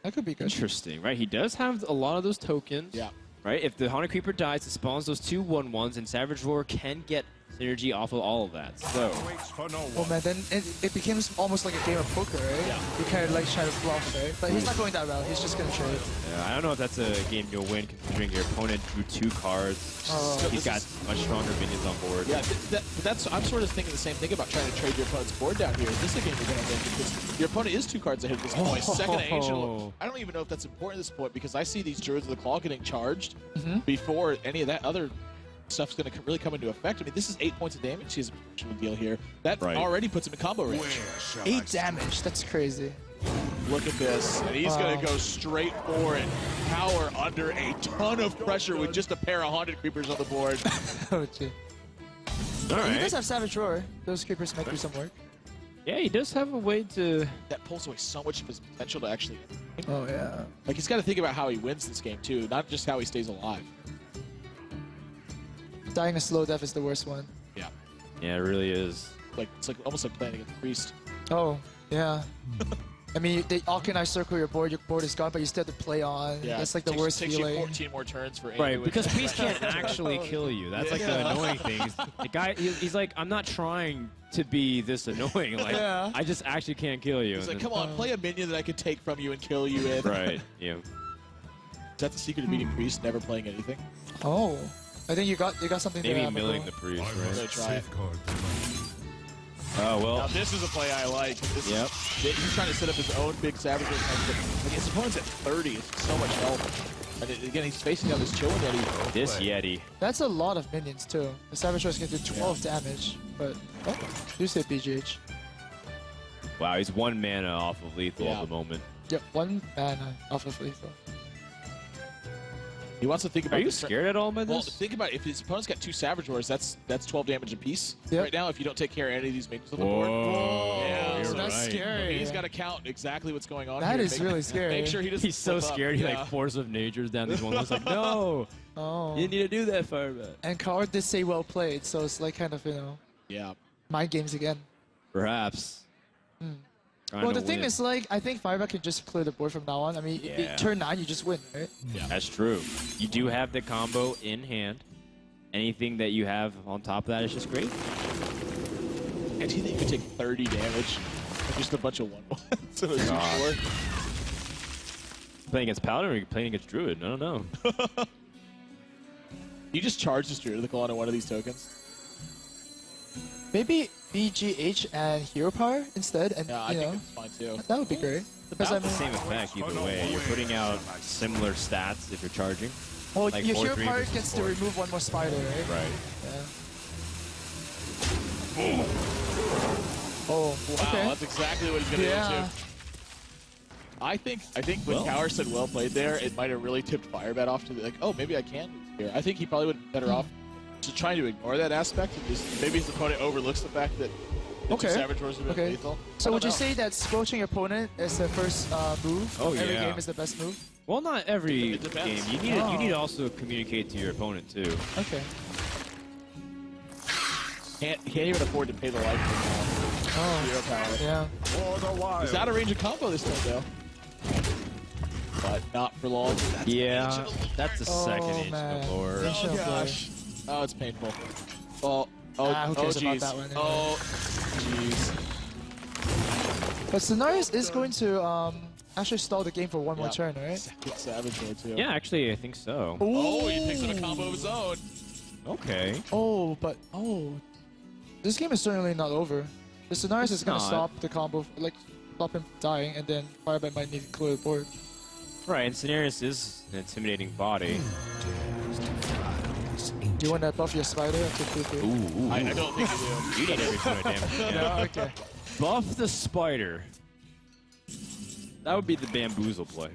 That could be good.
Interesting, right? He does have a lot of those tokens.
Yeah.
Right? If the Haunted Creeper dies, it spawns those 2 1/1s, and Savage Roar can get synergy off of all of that. So.
Oh man, then it becomes almost like a game of poker, right?
Yeah.
You kind of like try to bluff, right? But he's not going that route. He's just gonna trade.
Yeah, I don't know if that's a game you'll win, considering your opponent drew 2 cards. He's got much stronger minions on board.
Yeah, I'm sort of thinking the same thing about trying to trade your opponent's board down here. Is this a game you're going to win? Because your opponent is 2 cards ahead at this point. Second Angel. I don't even know if that's important at this point because I see these Druids of the Claw getting charged before any of that other stuff's going to really come into effect. I mean, this is 8 points of damage he's a deal here. That already puts him in combo range.
8 damage. That's crazy.
Look at this. And he's going to go straight for it. Kaor under a ton of pressure with just a pair of Haunted Creepers on the board.
Oh, gee.
All right.
He does have Savage Roar. Those Creepers might do some work.
Yeah, he does have a way to...
That pulls away so much of his potential to actually...
Oh, yeah.
Like, he's got to think about how he wins this game, too, not just how he stays alive.
Dying a slow death is the worst one.
Yeah.
Yeah, it really is.
Like, it's like almost like playing against Priest.
Oh, yeah. I mean, they Alkanize circle your board is gone, but you still have to play on.
Yeah,
it's like the worst
feeling.
Takes
you 14 more turns for
Right, because Priest can't actually kill you. That's like the annoying thing. The guy, he's like, I'm not trying to be this annoying. Like, I just actually can't kill you.
He's like, come on, play a minion that I can take from you and kill you in.
Right, yeah.
Is that the secret of beating Priest, never playing anything?
Oh. I think you got something there.
Maybe milling the Priest, right?
I'm gonna try it.
Oh, well.
Now, this is a play I like. He's trying to set up his own big Savage Roar. Like, his opponent's at 30. It's so much health. And again, he's facing down this Chillin' Yeti.
This Yeti.
That's a lot of minions, too. The Savage Roar is going to do 12 damage. But, you say BGH.
Wow, he's 1 mana off of lethal at the moment.
Yep, 1 mana off of lethal.
He wants to think about.
Are you scared at all by this?
Well, think about it. If his opponent's got 2 Savage Roars, that's 12 damage apiece right now. If you don't take care of any of these minions on the board,
so that's scary.
He's got to count exactly what's going on.
That is really scary.
Make sure he doesn't.
He's so scared. He like Force of Nature's down these ones. It's like, no, you didn't need to do that, Firebat.
And Kaor did say well played, so it's like kind of mind games again.
Perhaps.
Well, the thing is, like, I think Firebat can just clear the board from now on. I mean, turn 9, you just win, right?
Yeah.
That's true. You do have the combo in hand. Anything that you have on top of that is just great.
And do you think you could take 30 damage? Like just a bunch of 1-1s in a 2-4?
Playing against Paladin or playing against Druid? I don't know.
You just charge this Druid to call on one of these tokens.
Maybe BGH and Hero Power instead, and
Yeah, I think it's fine too.
that would be great. Because
About the same effect either way. You're putting out similar stats if you're charging.
well,
like
your
4-3
Hero Power
versus
gets to
4.
remove one more spider, right?
Right.
Yeah. Oh,
Wow,
okay.
that's exactly what he's gonna do too. I think when Kaor said well played there, it might have really tipped Firebat off to be like, oh, maybe I can lose here. I think he probably would have been better off just trying to ignore that aspect and just maybe his opponent overlooks the fact that the two Savage Wars have been lethal.
So would you say that squelching your opponent is the first move?
Oh,
Every
yeah.
game is the best move?
Well, not every
It depends.
game. You need to also communicate to your opponent too.
Okay.
Can't even afford to pay the life for Hero Power.
Yeah.
He's out of range of combo this time though. But not for long.
Yeah, that's the second
Oh,
inch
man.
lore.
Oh,
gosh. Oh, it's painful. Oh,
Who cares about
jeez.
that one?
Oh, jeez.
But Scenarios is going to actually stall the game for one more
Yeah.
turn, right?
Second Savage Lord too.
Yeah, actually, I think so.
Oh, he picks on a combo of his own.
Okay.
Oh, but this game is certainly not over. The Scenarios is going to
not.
stop the combo, like stop him dying, and then Firebat might need to clear the board.
Right, and Scenarius is an intimidating body.
Do you want to buff your spider?
Ooh.
I don't think you do.
You need every point of damage.
Yeah, okay.
Buff the spider. That would be the bamboozle play.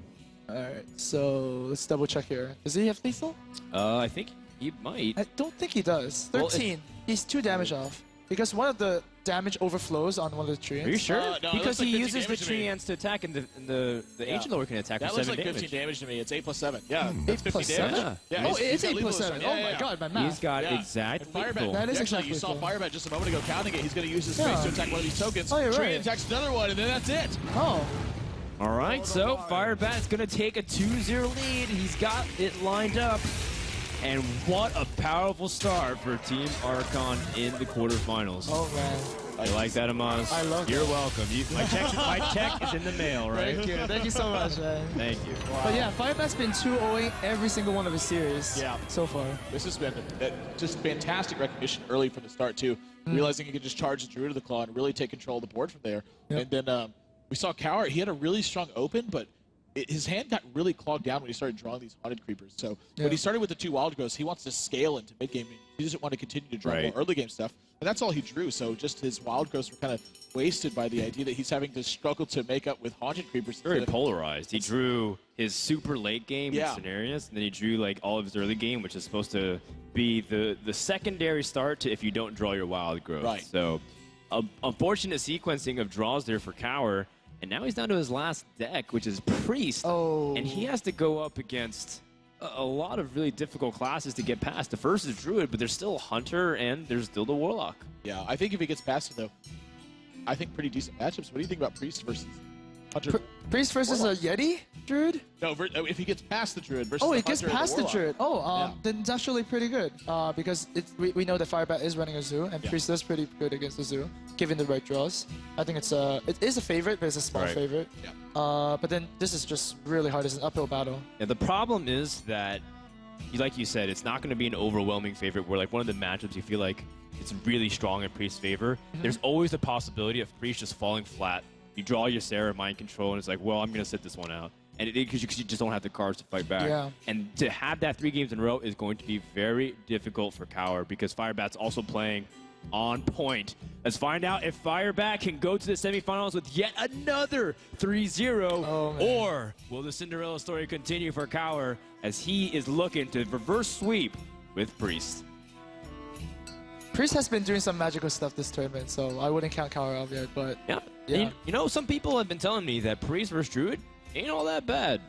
Alright, so let's double check here. Does he have lethal?
I think he might.
I don't think he does.
Well,
13. He's 2 damage off. Because one of the damage overflows on one of the trees.
Are you sure?
No, it
Because
looks like
he
15
uses the
damage to me.
tree ants to attack, and the Ancient Lord can attack
That
for
looks
7
like 15
damage.
damage to me. It's 8 plus 7. Yeah,
8
that's 15
plus
damage.
7?
Yeah,
Oh,
he's
it's
got
8 plus
lethal
7.
yeah,
Oh
yeah,
my
yeah.
god, my math.
He's got
Yeah.
exact
And Firebat,
lethal.
That is
actually,
exactly
you saw
lethal.
Firebat just a moment ago counting it. He's going to use his space
Yeah.
to attack one of these tokens.
Oh, you're
Tree
right.
attacks another one, and then that's it.
Oh.
All right, so Firebat's going to take a 2-0 lead. He's got it lined up. And what a powerful start for Team Archon in the quarterfinals.
Oh, man.
You like that, Amaz?
I love
You're
that.
welcome. My check is in the mail, right?
Thank you. Thank you so much, man.
Thank you.
But yeah, Firebat's been 2-0ing every single one of his series so far.
This has been just fantastic recognition early from the start, too. Realizing he could just charge the Druid of the Claw and really take control of the board from there.
Yep.
And then we saw Kaor. He had a really strong open, but his hand got really clogged down when he started drawing these Haunted Creepers. So when he started with the 2 Wild Growths, he wants to scale into mid-game. He doesn't want to continue to draw more early-game stuff. And that's all he drew. So just his Wild Growths were kind of wasted by the idea that he's having to struggle to make up with Haunted Creepers.
Very polarized. He drew his super late game in Scenarios, and then he drew like all of his early game, which is supposed to be the secondary start to if you don't draw your Wild Growth.
Right.
So unfortunate sequencing of draws there for Kaor. And now he's down to his last deck, which is Priest.
Oh.
And he has to go up against a lot of really difficult classes to get past. The first is Druid, but there's still Hunter and there's still the Warlock.
Yeah, I think if he gets past it, though, I think pretty decent matchups. What do you think about Priest versus Hunter?
Priest versus a Yeti Druid?
No, if he gets past the Druid versus
Oh,
the
it gets
Hunter and
past the
Warlock.
Druid. Oh,
Yeah.
then it's actually pretty good. Because we know that Firebat is running a zoo, and Priest is pretty good against the zoo, given the right draws. I think it is a favorite, but it's a small favorite.
Yeah.
But then this is just really hard. It's an uphill battle.
Now, the problem is that, like you said, it's not going to be an overwhelming favorite where, like, one of the matchups you feel like it's really strong in Priest's favor. There's always the possibility of Priest just falling flat. You draw your Sarah Mind Control, and it's like, well, I'm going to sit this one out. And because you just don't have the cards to fight back.
Yeah.
And to have that 3 games in a row is going to be very difficult for Kaor because Firebat's also playing on point. Let's find out if Firebat can go to the semifinals with yet another 3-0, or will the Cinderella story continue for Kaor as he is looking to reverse sweep with Priest.
Priest has been doing some magical stuff this tournament, so I wouldn't count Kaor out yet, but
Yeah.
Yeah.
You know, some people have been telling me that Priest versus Druid ain't all that bad.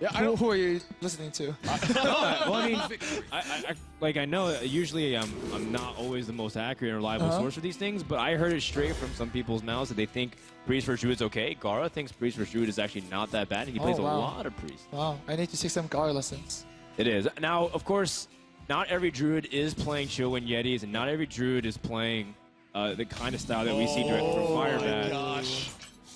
Yeah,
Who are you listening to?
Well, I mean, I know usually I'm not always the most accurate and reliable source for these things, but I heard it straight from some people's mouths that they think Priest vs. Druid's okay. Gara thinks Priest vs. Druid is actually not that bad. He plays a lot of Priest.
Wow, I need to take some Gara lessons.
It is. Now, of course, not every Druid is playing Showin Yetis, and not every Druid is playing the kind of style that we see direct from Firebat.
Oh my gosh.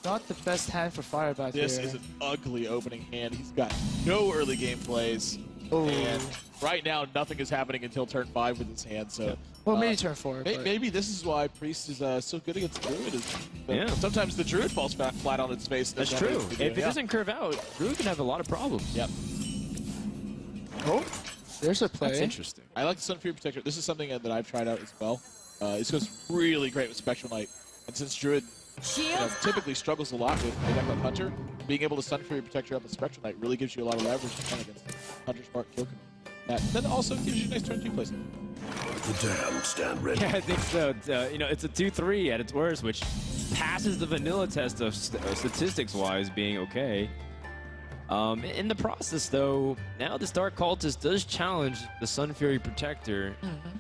Not the best hand for Firebat
This
here.
is an ugly opening hand. He's got no early game plays.
Oh.
And right now, nothing is happening until turn 5 with his hand. So,
Well, maybe turn 4. but-
maybe this is why Priest is so good against Druid.
Yeah.
Sometimes the Druid falls flat on its face.
That's true. If it doesn't curve out, Druid can have a lot of problems.
Yep.
Oh, there's a play.
That's interesting.
I like the Sun Fury Protector. This is something that I've tried out as well. This goes really great with Spectral Knight. And since Druid typically struggles a lot with a deck like Hunter, being able to Sun Fury Protector up with Spectral Knight really gives you a lot of leverage to run against Hunter's Mark Kill Command. That then also gives you a nice turn 2 place.
The damned stand ready.
Yeah, I think so. It's a 2-3 at its worst, which passes the vanilla test of statistics-wise being okay. In the process, though, now this Dark Cultist does challenge the Sun Fury Protector.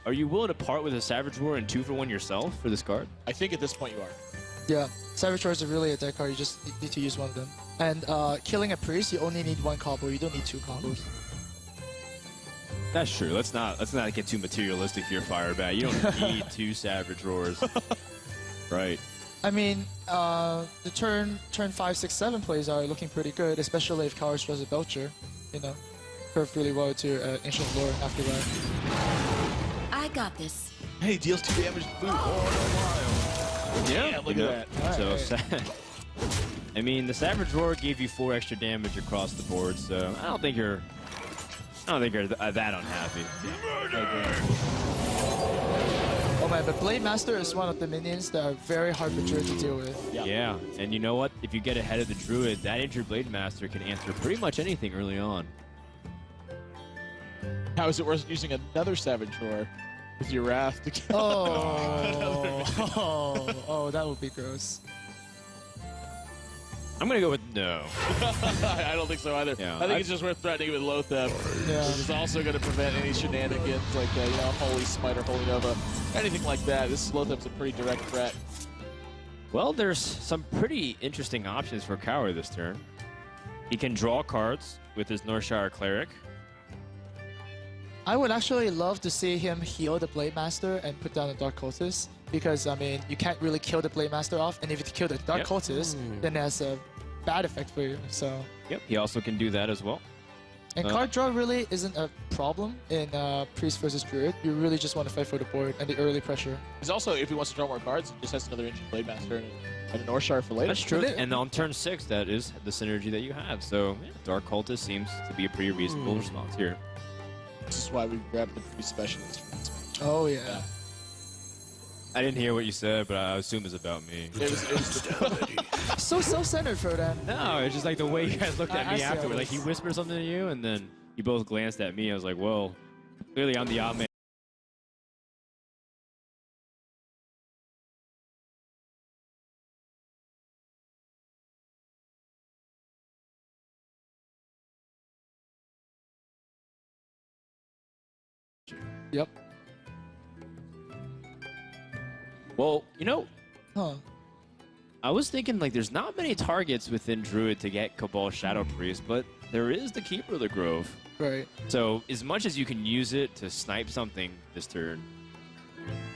Are you willing to part with a Savage Roar and 2-for-1 yourself for this card?
I think at this point you are.
Yeah, Savage Roars are really a deck card. You just need to use one of them. And killing a priest, you only need 1 combo. You don't need 2 combos.
That's true. Let's not get too materialistic here, Firebat. You don't need 2 Savage Roars. Right.
I mean, the turn 5, 6, 7 plays are looking pretty good, especially if Kaor draws a Belcher. You know, curve really well to Ancient Lore after that.
I got this.
Hey, deals 2 damage to boot.
Yeah,
look at that.
So, I mean, the Savage Roar gave you 4 extra damage across the board, so I don't think you're that unhappy.
Oh man, but Blade Master is one of the minions that are very hard for Druid to deal with.
Yeah, and you know what? If you get ahead of the Druid, that injured Blade Master can answer pretty much anything early on.
How is it worth using another Savage Roar with your Wrath to kill?
Oh, that would be gross.
I'm gonna go with no.
I don't think so either.
Yeah,
I think it's just worth threatening with Low Theft,
Yeah.
which is also going to prevent any shenanigans like Holy Smite or Holy Nova, anything like that. This Low Theft's a pretty direct threat.
Well, there's some pretty interesting options for Kaor this turn. He can draw cards with his Northshire Cleric.
I would actually love to see him heal the Blade Master and put down the Dark Cultist, because I mean you can't really kill the Blade Master off, and if you kill the Dark Cultist, then it has a bad effect for you. So
Yep, he also can do that as well.
and card draw really isn't a problem in Priest versus Druid. You really just want to fight for the board and the early pressure.
He's also, if he wants to draw more cards, he just has another Ancient Blade Master and a Northshire for later.
That's true. And on turn 6, that is the synergy that you have. So yeah, Dark Cultist seems to be a pretty reasonable response here.
This is why we grabbed the Priest Specialist for this match.
Oh yeah.
I didn't hear what you said, but I assume it's about me.
It was
So self-centered for them.
No, it's just like the way you guys looked at
I
me
see how
afterward.
it
Like he
is.
whispered something to you, and then you both glanced at me. I was like, well, clearly I'm the odd man.
Yep.
Well, you know,
Huh.
I was thinking like there's not many targets within Druid to get Cabal Shadow Priest, but there is the Keeper of the Grove.
Right.
So as much as you can use it to snipe something this turn,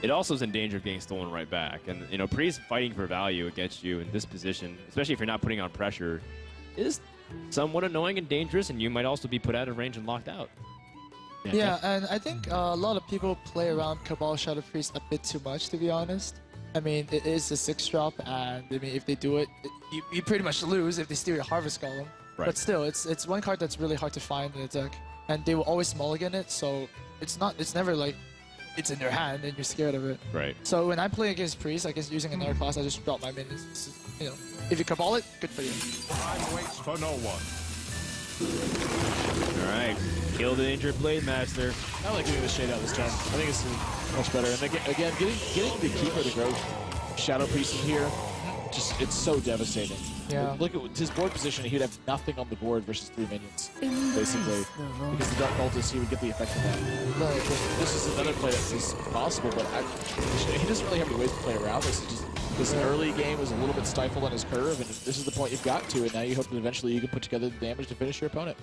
it also is in danger of getting stolen right back. And you know, Priest fighting for value against you in this position, especially if you're not putting on pressure, is somewhat annoying and dangerous, and you might also be put out of range and locked out.
Yeah, and I think a lot of people play around Cabal Shadow Priest a bit too much, to be honest. I mean, it is a 6-drop, and I mean, if they do it, you pretty much lose if they steal your Harvest Golem.
Right.
But still, it's one card that's really hard to find in the deck, and they will always mulligan it, so it's never like it's in their hand and you're scared of it.
Right.
So when I play against Priest, I guess using another class, I just drop my minions. You know, if you Cabal it, good for you.
Time waits for no one.
All right. Kill the injured Blade Master.
I like getting the shade out this turn. I think it's much better. And again, getting the Keeper of the Grove Shadow Priest in here it's so devastating.
Yeah.
Look at his board position. He'd have nothing on the board versus 3 minions, basically. Because the Dark Cultist, he would get the effect of that.
Right.
This is another play that is possible, but he doesn't really have any ways to play around this. It's just this early game was a little bit stifled on his curve, and this is the point you've got to, and now you hope that eventually you can put together the damage to finish your opponent.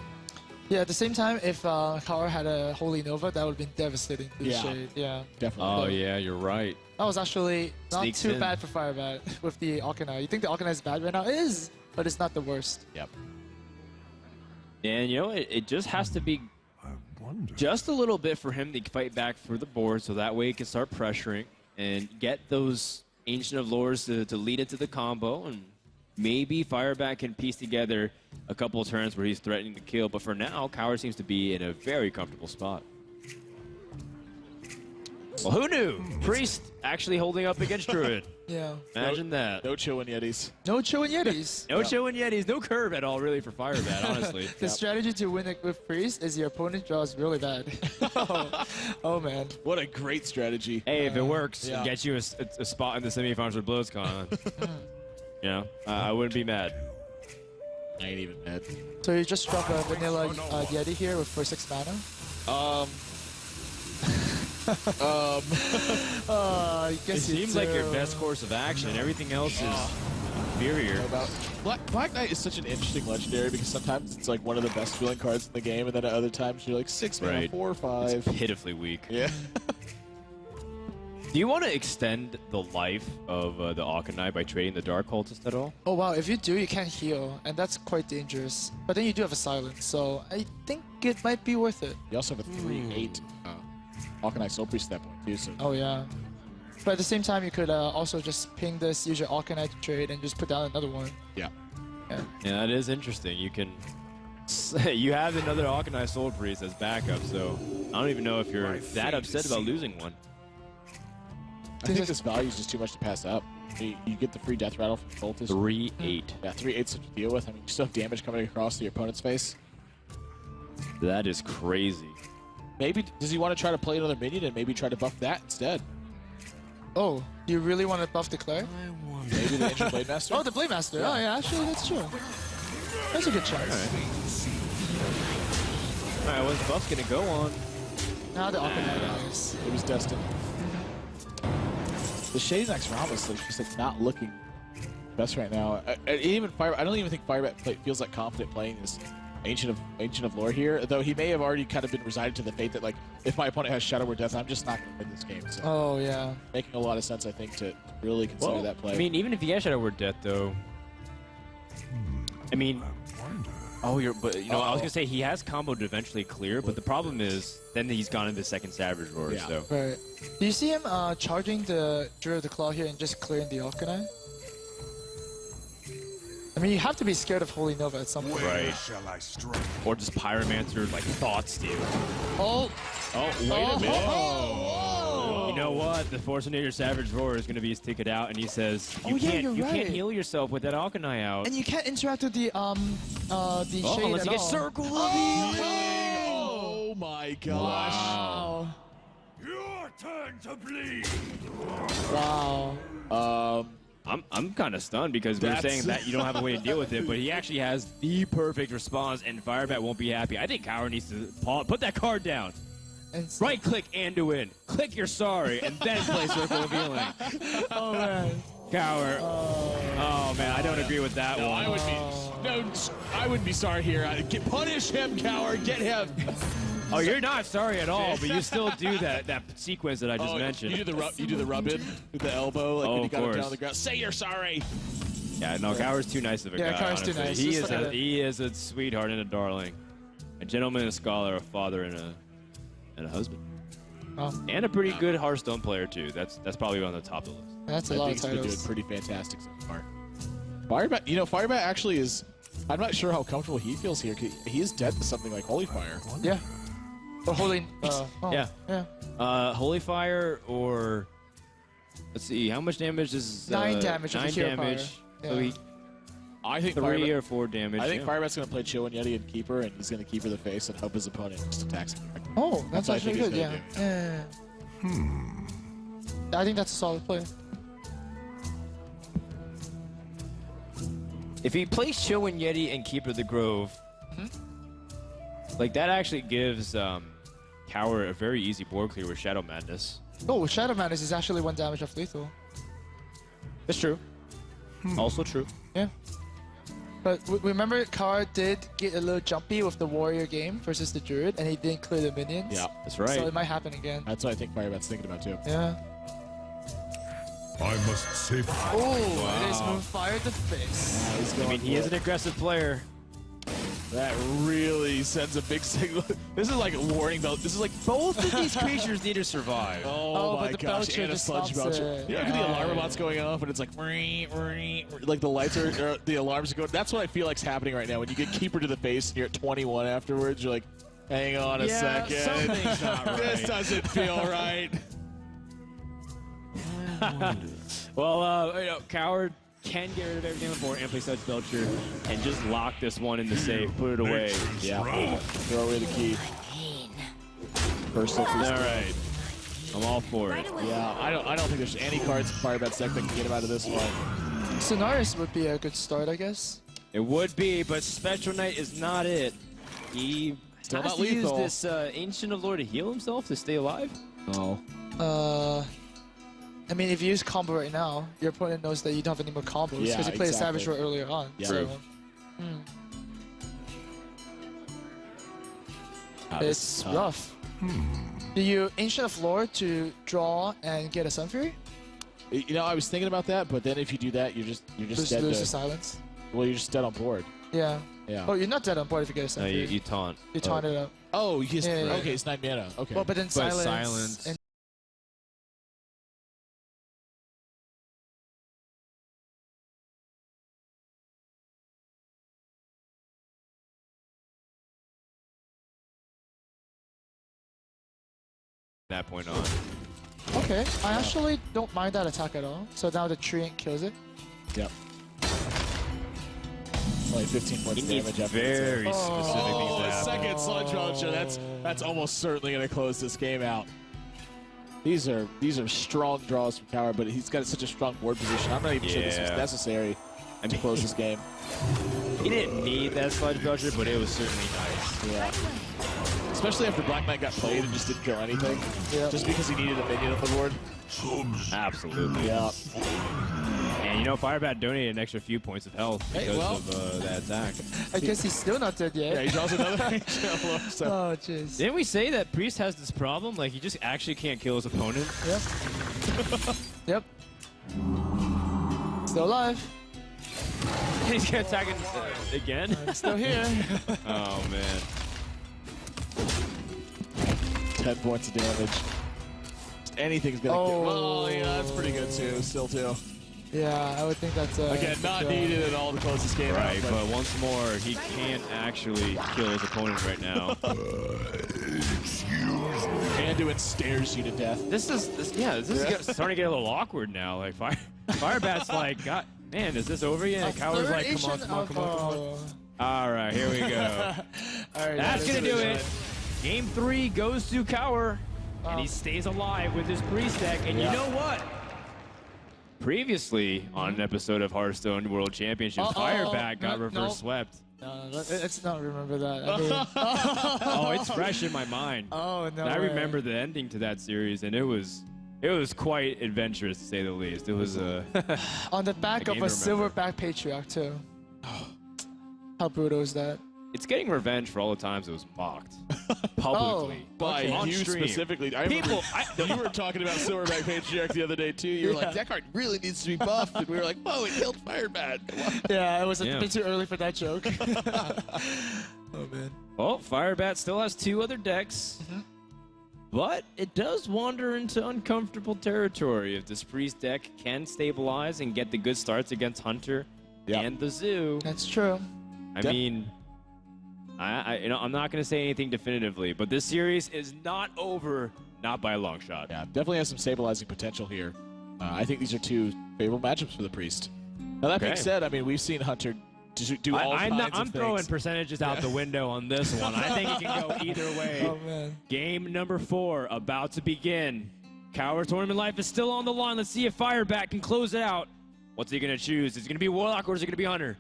Yeah, at the same time, if Kaor had a Holy Nova, that would have been devastating to the Shade. Yeah.
Definitely.
Oh, yeah, you're right.
That was actually not
Sneaks
too
in.
bad for Firebat with the Arcanine. You think the Arcanine is bad right now? It is, but it's not the worst.
Yep.
And, you know, it just has to be just a little bit for him to fight back for the board, so that way he can start pressuring and get those Ancient of Lores to lead into the combo, and maybe Firebat can piece together a couple of turns where he's threatening to kill. But for now, Kaor seems to be in a very comfortable spot. Well, who knew? Priest actually holding up against Druid.
Yeah.
Imagine that.
No chill and Yetis.
No Chill and Yetis.
No show and Yetis, no curve at all, really, for Firebat, honestly.
The strategy to win it with Priest is your opponent draws really bad. Oh, man.
What a great strategy.
Hey, if it works,
yeah.
and gets you a spot in the semifinals for BlizzCon, you know, I wouldn't be mad.
I ain't even mad.
So you just drop a vanilla Yeti here for 6 mana? I
It
guess you
seems like your
do.
best course of action. Everything else is inferior.
Black Knight is such an interesting legendary because sometimes it's like one of the best feeling cards in the game, and then at other times you're like 6 mana,
Right.
4 or 5.
Pitifully weak.
Yeah.
Do you want to extend the life of the Arcanine by trading the Dark Cultist at all?
Oh wow, if you do, you can't heal, and that's quite dangerous. But then you do have a silence, so I think it might be worth it.
You also have a 3/8 Arcanine Soul Priest at that point too. So
Oh yeah. But at the same time, you could also just ping this, use your Arcanine to trade, and just put down another one.
yeah.
Yeah.
Yeah, that is interesting. You can... You have another Arcanine Soul Priest as backup, so I don't even know if you're that upset about losing one.
I think this value is just too much to pass up. You get the free Death Rattle from Cultist.
3/8.
Yeah, 3/8's to deal with. I mean, you still have damage coming across to your opponent's face.
That is crazy.
Maybe does he want to try to play another minion and maybe try to buff that instead?
Oh, do you really want to buff the Claire?
Maybe the Ancient Blade Master.
Oh, the Blade Master. Oh yeah, actually that's true. That's a good choice.
All right, what's buff's gonna go on?
Now the Arcanine is.
It was destined. The Shady next round is just like not looking best right now. I don't even think Firebat feels like confident playing this Ancient of Lore here, though he may have already kind of been resigned to the fate that like if my opponent has Shadow Word Death, I'm just not going to win this game. So
Oh yeah.
making a lot of sense, I think, to really consider that play.
I mean, even if he has Shadow Word Death, though, I mean, I was gonna say he has combo to eventually clear, but the problem is then he's gone into second Savage Roar.
Yeah.
So
Right. Do you see him charging the Druid of the Claw here and just clearing the Arcanine? I mean, you have to be scared of Holy Nova at some point.
right,
Shall I strike?
or just Pyromancer like Thought Steal.
Oh!
Oh, wait a minute.
Oh!
You know what? The Forcinator Savage Roar is gonna be his ticket out, and he says,
Oh, yeah,
you
you're
can't
right.
heal yourself with that Arcanine out.
And you can't interact with the Shade
unless
at
you get
all.
Circle of
Oh my gosh!
Wow.
Your turn to bleed.
Wow.
I'm kind of stunned because we're saying that you don't have a way to deal with it, but he actually has the perfect response, and Firebat won't be happy. I think Kaor needs to put that card down.
And
Right-click Anduin. Click you're sorry, and then play Circle of Healing.
oh man.
Kaor. Oh man, I don't agree with that one.
I wouldn't be sorry here. Punish him, Kaor. Get him.
Oh, you're not sorry at all, but you still do that sequence that I just mentioned.
You do the rub in with the elbow, like when you
of
got him down
course.
on the ground. Say you're sorry.
Yeah, no, Kaor's too nice of a
Yeah,
guy.
Kaor's too
honestly.
nice.
He
Just
is
look at
a
it.
he is a sweetheart and a darling, a gentleman, a scholar, a father, and a husband,
Oh,
and a pretty good Hearthstone player too. That's probably on the top of the list.
that's a
I
lot
think
of
he's been doing
titles.
pretty fantastic so far. Firebat actually is. I'm not sure how comfortable he feels here. He is dead to something like Holy Fire.
Yeah. Or Holy.
Yeah.
Yeah.
Holy Fire or let's see, how much damage is
9 damage of the
9
hero
damage.
power.
So
Yeah.
he
I think
3 or 4 damage.
I think
yeah.
Firebat's going to play Chill and Yeti and Keeper, and he's going to Keeper the face and hope his opponent just attacks him.
Oh, that's
what I
actually
think
good.
he's
Yeah.
gonna
Yeah. I think that's a solid play.
If he plays Show and Yeti and Keeper of the Grove, like that actually gives Kaor a very easy board clear with Shadow Madness.
Oh, Shadow Madness is actually 1 damage off lethal.
That's true. Also true.
Yeah. But remember, Kaor did get a little jumpy with the Warrior game versus the Druid, and he didn't clear the minions.
Yeah,
that's right.
So it might happen again.
That's what I think Firebat's thinking about too.
Yeah.
I must save.
Oh, it is Moonfire to face.
I mean, he is an aggressive player.
That really sends a big signal. This is like a warning bell. This is like
Both of these creatures need to survive.
oh
but
my
the
gosh,
Belcher
and a
just
sludge
stops
belcher.
it.
You know, the alarm bot's going off and it's like like the lights are the alarms are going. That's what I feel like's happening right now. When you get Keeper to the face and you're at 21 afterwards, you're like, hang on a second.
Something's not right.
This doesn't feel right.
Well, you know, Kaor can get rid of everything on the board and play Sludge Belcher and just lock this one in the safe, put it away.
Yeah. Throw away the key.
Pain.
First up.
All right. I'm all for it.
Yeah, I don't think there's any cards in Firebat's deck that can get him out of this one.
Sonaris would be a good start, I guess.
It would be, but Spectral Knight is not it. He
Still
has
not
to use
lethal.
this Ancient of Lore to heal himself to stay alive.
Oh.
I mean, if you use combo right now, your opponent knows that you don't have any more combos
Yeah,
because you played a
exactly.
Savage Roar earlier on.
Yeah.
So, it's rough. Do you Ancient of Lore to draw and get a Sun Fury?
You know, I was thinking about that, but then if you do that, you're just dead.
Lose the silence.
Well, you're just dead on board.
Yeah.
Yeah.
Oh, you're not dead on board if you get a Sun
No,
Fury.
you taunt.
You taunt it up.
Oh, yes.
Yeah, yeah,
Okay,
yeah.
it's 9 mana. Okay.
Well, but then
But
silence.
silence.
And
That point on.
okay, I actually don't mind that attack at all. So now the Treant kills it.
Yep. Only 15 points
He needs
damage after
very
it's
specific
Oh,
things to
a
happen.
second Sludge Belcher. That's almost certainly going to close this game out. These are strong draws from Kaor, but he's got such a strong board position. I'm not even sure this was
Yeah.
necessary to close this game.
He didn't need that Sludge Belcher, but it was certainly nice.
Yeah. Especially after Black Knight got played and just didn't kill anything.
Yeah.
Just because he needed a minion on the board.
Absolutely.
Yeah.
And you know, Firebat donated an extra few points of health
Hey,
because
well.
of that attack.
I guess he's still not dead yet.
Yeah, he's also another Ancient Lore, so.
Oh, jeez.
Didn't we say that Priest has this problem? Like, he just actually can't kill his opponent?
Yep. Yep. Still alive.
He's gonna attack it again?
I'm still here.
Oh, man.
10 points of damage. Anything's gonna kill.
Oh.
Oh, yeah, that's pretty good too. Still too.
Yeah, I would think that's
Again, not needed at all to close this game
Right,
out.
but once more, he can't actually kill his opponent right now.
Anduin stares you to death.
This is starting to get a little awkward now. Like, Firebat's like, God, man, is this over yet? And Kaor's like, come on. All right, here we go.
All right,
That's
that
gonna
is
do
good.
it. Game 3 goes to Kaor, and he stays alive with his Priest deck. And you know what? Previously, on an episode of Hearthstone World Championships, Firebat got reverse swept.
No, let's not remember that. I mean,
Oh, it's fresh in my mind.
oh no.
And I
way.
remember the ending to that series, and it was quite adventurous to say the least. It was
on the back
a
of
game
a
to remember.
silverback patriarch too. How brutal is that?
it's getting revenge for all the times it was mocked publicly
By
on
you
stream.
specifically. I remember you were talking about Silverback Patriarch the other day too. You were like, that card really needs to be buffed. And we were like, oh, it killed Firebat.
Yeah, it was a
Yeah.
bit too early for that joke. Oh man.
Well, Firebat still has 2 other decks. But it does wander into uncomfortable territory if this Priest deck can stabilize and get the good starts against Hunter and the Zoo.
That's true.
I mean, I'm not going to say anything definitively, but this series is not over, not by a long shot.
Yeah, definitely has some stabilizing potential here. I think these are 2 favorable matchups for the Priest. Now, that being said, I mean, we've seen Hunter do all kinds of
I'm throwing
things.
percentages out the window on this one. I think it can go either way.
Oh man.
Game number 4 about to begin. Kaor tournament life is still on the line. Let's see if Firebat can close it out. What's he going to choose? Is it going to be Warlock or is it going to be Hunter?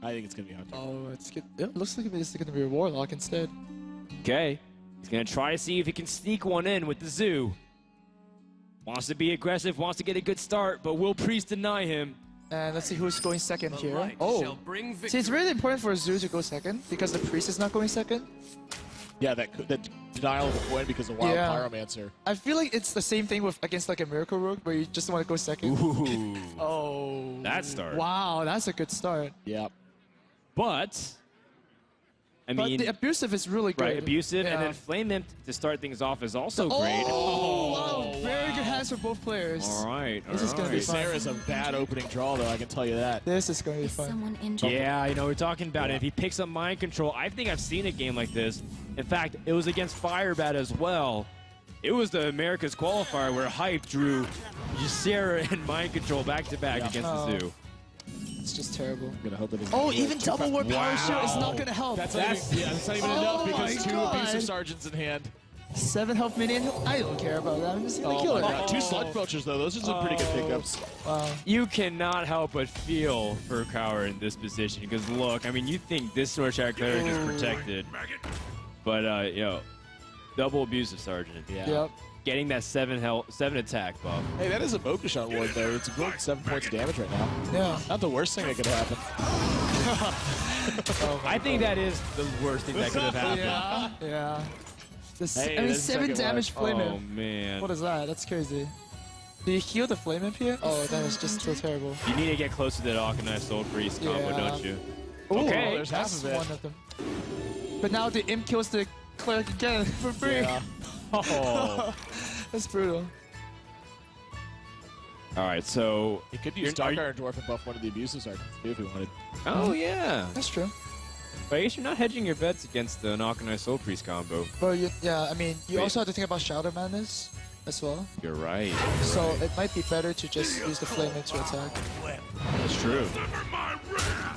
I think it's going to be Hunter.
Oh, it looks like it's going to be a Warlock instead.
Okay. He's going to try to see if he can sneak one in with the Zoo. Wants to be aggressive, wants to get a good start, but will Priest deny him?
And let's see who's going second here. Oh, see, it's really important for Zoo to go second because the Priest is not going second.
Yeah, that denial of the coin because of Wild Pyromancer.
I feel like it's the same thing with against like a Miracle Rogue where you just want to go second.
Ooh.
Oh.
That start.
Wow, that's a good start.
Yeah.
But, I mean,
the Abusive is really great.
Right, Abusive, and then Flame Imp to start things off is also great.
Oh, wow. Very good hands for both players.
All right,
This is going to be fun.
Sarah's a bad opening draw, though, I can tell you that.
This is going to be
Is
fun.
someone injured?
Yeah, you know, we're talking about it. If he picks up Mind Control, I think I've seen a game like this. In fact, it was against Firebat as well. It was the America's qualifier where Hype drew Sarah and Mind Control back-to-back against the Zoo.
It's just terrible.
I'm going to hope that it's
Oh, even double warp power shield is not going to help.
That's not even enough because two
God.
Abusive Sergeants in hand.
7 health minion. I don't care about that. I'm just going to kill it.
God. 2 Sludge Belchers, though. Those are some pretty good pickups.
Wow.
You cannot help but feel for Kaor in this position because look, I mean, you think this Sword Shadow Cleric is protected, but you know, double Abusive Sergeant.
Yeah.
Yep.
Getting that 7 attack buff.
Hey, that is a Mokushon ward, though. It's a 7 points of damage right now.
Yeah.
Not the worst thing that could happen.
I think that is the worst thing that could have happened.
Yeah. Yeah.
Hey,
I mean,
there's
7
second
damage
life.
flame
Oh
imp.
man.
What is that? That's crazy. Do you heal the flame imp here? Oh, that is just so terrible.
You need to get close to that Arcanine Soul Priest combo,
Yeah.
don't you?
Ooh,
Okay.
there's half
that's
of it.
one of them. But now the imp kills the cleric again for free.
Yeah.
Oh.
That's brutal.
All right, so.
He could use Dark Iron Dwarf and buff one of the Abusive Sergeants, too, if he wanted.
Oh yeah.
That's true.
But I guess you're not hedging your bets against the Arcanine Soul Priest combo.
But yeah, I mean, you
Wait.
also have to think about Shadow Madness as well.
You're right.
So it might be better to just use the flame imp to attack.
That's true.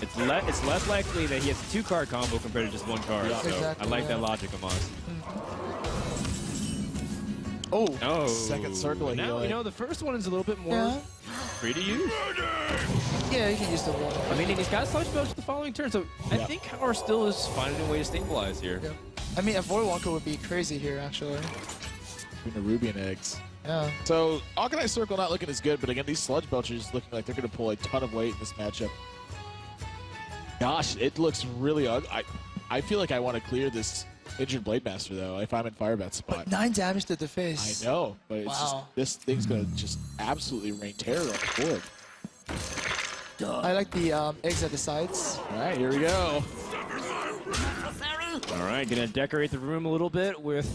It's less likely that he has a 2-card combo compared to just 1 card.
Yeah.
So
Exactly,
I like
yeah.
that logic, Amos.
Oh.
Oh.
Second circle
But now,
healing.
you know, the first one is a little bit more
Yeah.
free to use.
Yeah, you can use the wall.
I mean, he's got Sludge Belch the following turn, so I think Kaor still is finding a way to stabilize here.
Yeah. I mean, a Void Walker would be crazy here, actually.
Between the Ruby and Eggs.
Yeah.
So, Arcanine Circle not looking as good, but again, these Sludge Belchers looking like they're going to pull a ton of weight in this matchup. Gosh, it looks really ugly. I feel like I want to clear this injured Blade Master, though, if I'm in Firebat's spot.
9 damage to the face.
I know, but it's just, this thing's going to just absolutely rain terror on the board.
I like the eggs at the sides.
All right, here we go.
All right, gonna decorate the room a little bit with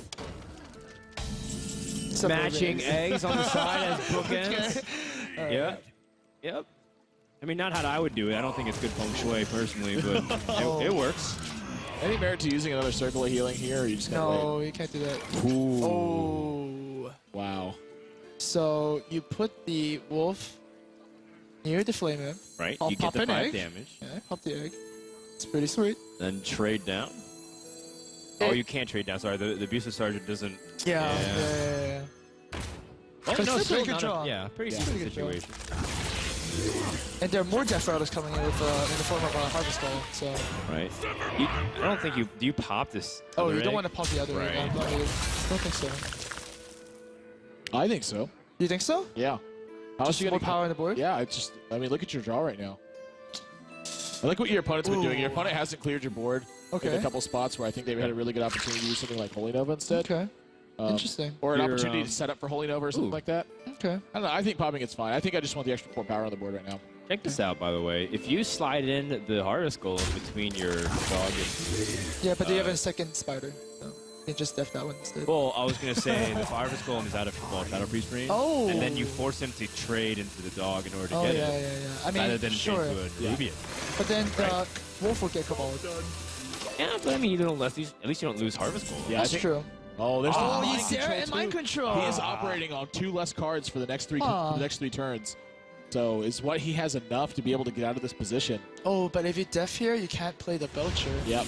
Some
matching eggs on the side as bookends.
Okay.
Yep. Yep. I mean, not how I would do it. I don't think it's good feng shui personally, but it works.
Any merit to using another circle of healing here, or you just gotta
No, you can't do that.
Ooh.
Oh.
Wow.
So you put the wolf near the flame imp.
Right,
I'll
you get
pop
the
an
5
egg.
damage.
Yeah, pop the egg. It's pretty sweet.
Then trade down. Oh, you can't trade down. Sorry, the Abusive Sergeant doesn't.
Yeah.
Yeah.
Yeah.
Oh,
But
no,
it's still a
still
good
not
draw.
yeah, pretty
Yeah.
decent
Pretty good draw.
situation.
And there are more Death Routers coming in with in the form of a Harvest Skull. So.
Right. I don't think you. Do you pop this?
Oh,
other
you don't
egg?
want to pop the other
Right.
egg. I don't think so.
I think so.
You think so?
Yeah. How else
Just
you
more
gonna
power on the board?
Yeah, I mean, look at your draw right now. I like what your opponent's been doing. Your
Ooh.
opponent hasn't cleared your board
Okay.
in a couple spots where I think they've had a really good opportunity to use something like Holy Nova instead.
Okay. Interesting.
Or an
Your,
opportunity to set up for Holy Nova or something
ooh.
like that.
Okay.
I don't know. I think popping it's fine. I think I just want the extra 4 power on the board right now.
Check this out, by the way. If you slide in the Harvest Golem between your dog and...
Yeah, but they have a second spider. So you can just def that one instead.
Well, I was going to say, the Harvest Golem is out of Shadow Priest range.
Oh.
And then you force him to trade into the dog in order to
Oh,
get
yeah,
it.
yeah, yeah. I
Rather
mean,
than
sure.
into a Rubian.
But then the wolf will get Cabal.
Yeah, but I mean, you don't at least you don't lose Harvest Golem.
Yeah,
That's true.
Oh, there's
Oh,
the
he's there in mind control.
He is operating on 2 less cards for the next 3 turns. So is what he has enough to be able to get out of this position.
Oh, but if you def here, you can't play the Belcher.
Yep.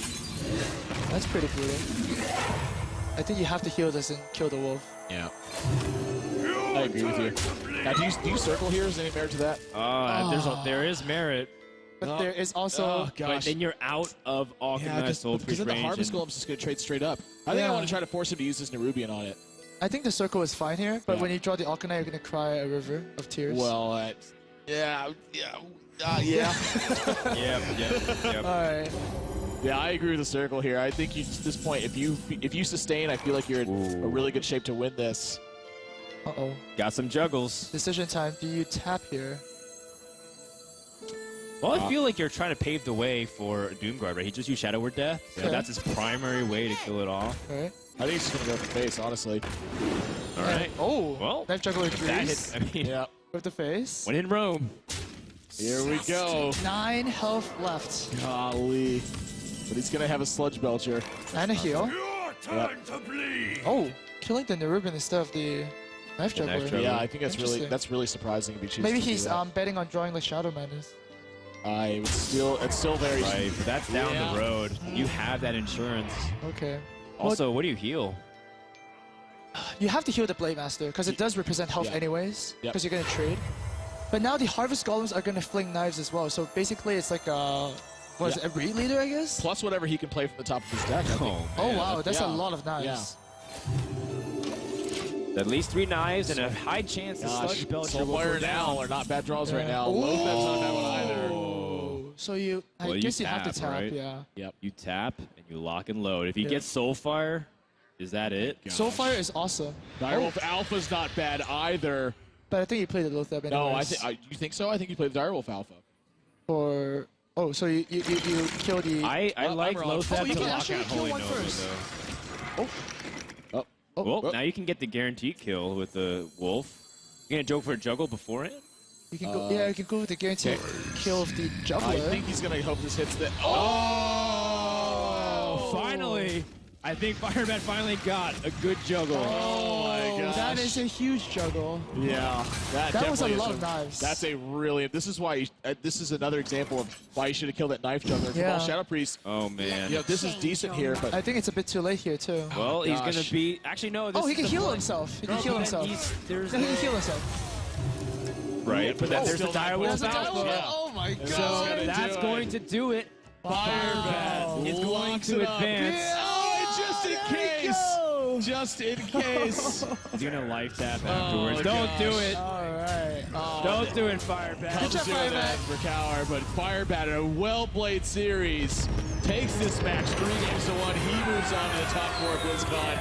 That's pretty brutal. I think you have to heal this and kill the wolf.
Yeah. I agree with you. Now, do you circle here? Is there any merit to that?
There is merit.
but there is also.
Oh,
But
gosh.
then you're out of Alchemized Soul
because
Priest
then the
range.
Harvest
and-
Golem's just going to trade straight up. I think I
Yeah.
want to try to force him to use his Nerubian on it.
I think the circle is fine here, but
Yeah.
when you draw the Alkanite, you're gonna cry a river of tears.
Well, yeah.
Yep.
All right.
Yeah, I agree with the circle here. I think you, at this point, if you sustain, I feel like you're in a really good shape to win this.
Uh-oh.
Got some juggles.
Decision time. Do you tap here?
Well, I feel like you're trying to pave the way for Doomguard, right? He just used Shadow Word Death. So
Okay.
that's his primary way to kill it off.
All right.
I think he's just going to go for face, honestly.
All right.
Oh.
Well,
Knife Juggler
That
agrees
hit, I mean,
Yeah.
with the face.
when in Rome.
Here we go.
9 health left.
Golly. But he's going to have a Sludge Belcher.
And a heal.
Your turn to bleed.
Oh, killing the Nerubian instead of the Knife Juggler.
Knife Juggler.
Yeah, I think
Interesting.
that's really surprising if he chooses
Maybe
to do
he's
that.
betting on drawing like Shadow Madness.
It's still very...
Right, but that's down
Yeah.
the road. You have that insurance.
Okay.
Also, what do you heal?
You have to heal the Blade Master because it does represent health
Yeah.
anyways,
Yep.
because you're gonna trade. But now the Harvest Golems are gonna fling knives as well. So basically, it's like a a Reed Leader, I guess.
Plus whatever he can play from the top of his deck, I think.
Oh
man.
wow, that's
yeah.
a lot of knives.
At least 3 knives and a high chance to Sludge Belcher will
Soulfire
go
and
down.
Owl are not bad draws right
Yeah.
now. Low Fed's not that one either.
Oh. So I
Well, you
guess you have to
tap,
tap,
right?
yeah.
Yep.
You tap and you lock and load. If he
Yeah.
gets Soulfire, is that it?
Soulfire is awesome.
Direwolf Alpha's not bad either.
But I think you played the Lothab anyways.
No, you think so? I think you played the Direwolf Alpha.
So you kill the...
I like
wrong.
Lothab
you
to
can
lock
actually
out
kill
Holy
one
Nova,
first.
though.
Oh,
Well, now you can get the guaranteed kill with the Wolf. You gonna joke for a juggle beforehand?
You can go, you can go with the guaranteed kill of the Juggler.
I think he's gonna hope this hits the.
Oh! Finally! I think Firebat finally got a good juggle.
Oh my gosh.
That is a huge juggle.
Yeah, that
was a
definitely
lot
is
of knives.
That's a really. This is why. This is another example of why you should have killed that Knife Juggler.
Yeah.
From Shadow Priest.
Oh, man.
You know, this is decent here, but
I think it's a bit too late here, too.
Well, he's
gosh.
gonna be. Actually, no. This
Oh, he
is
can
the
heal
play.
himself. He
No,
can heal
but
himself.
there's
No, he can
no-
heal himself.
Right, but
that's
there's the
still not
Direwolf
There's a
Alpha.
Yeah.
Oh my god.
So
That's going to do it.
Firebat
is going
locks
to
it up.
advance.
Oh, just in case. Just in case.
He's gonna life tap afterwards.
my
Don't do
gosh.
it.
All right.
Don't do it, Firebat.
Comes
job,
to an
Firebat.
end for Kaor, but Firebat in a well-played series takes this match 3-1. He moves on to the top 4 of BlizzCon.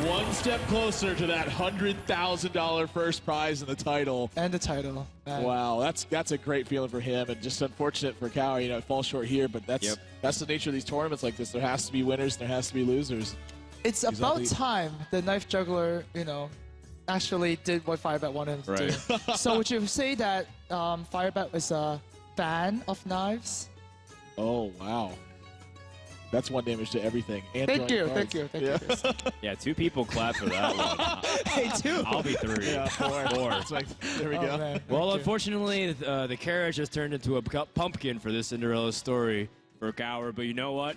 One step closer to that $100,000 first prize in the title.
And the title. Man.
Wow, that's a great feeling for him, and just unfortunate for Kaor. You know, it falls short here, but that's the nature of these tournaments like this. There has to be winners, there has to be losers.
It's about time the Knife Juggler, actually did what Firebat wanted him to do. So would you say that Firebat was a fan of knives?
Oh wow, that's 1 damage to everything. And
Thank
drawing
you,
cards.
thank you, thank you. Chris.
Yeah, 2 people clap for that one.
Hey, two.
I'll be 3.
Yeah, 4. It's like, there we
Oh,
go.
man,
Well,
thank you.
unfortunately, the carriage has turned into a pumpkin for this Cinderella story for Kaor. But you know what?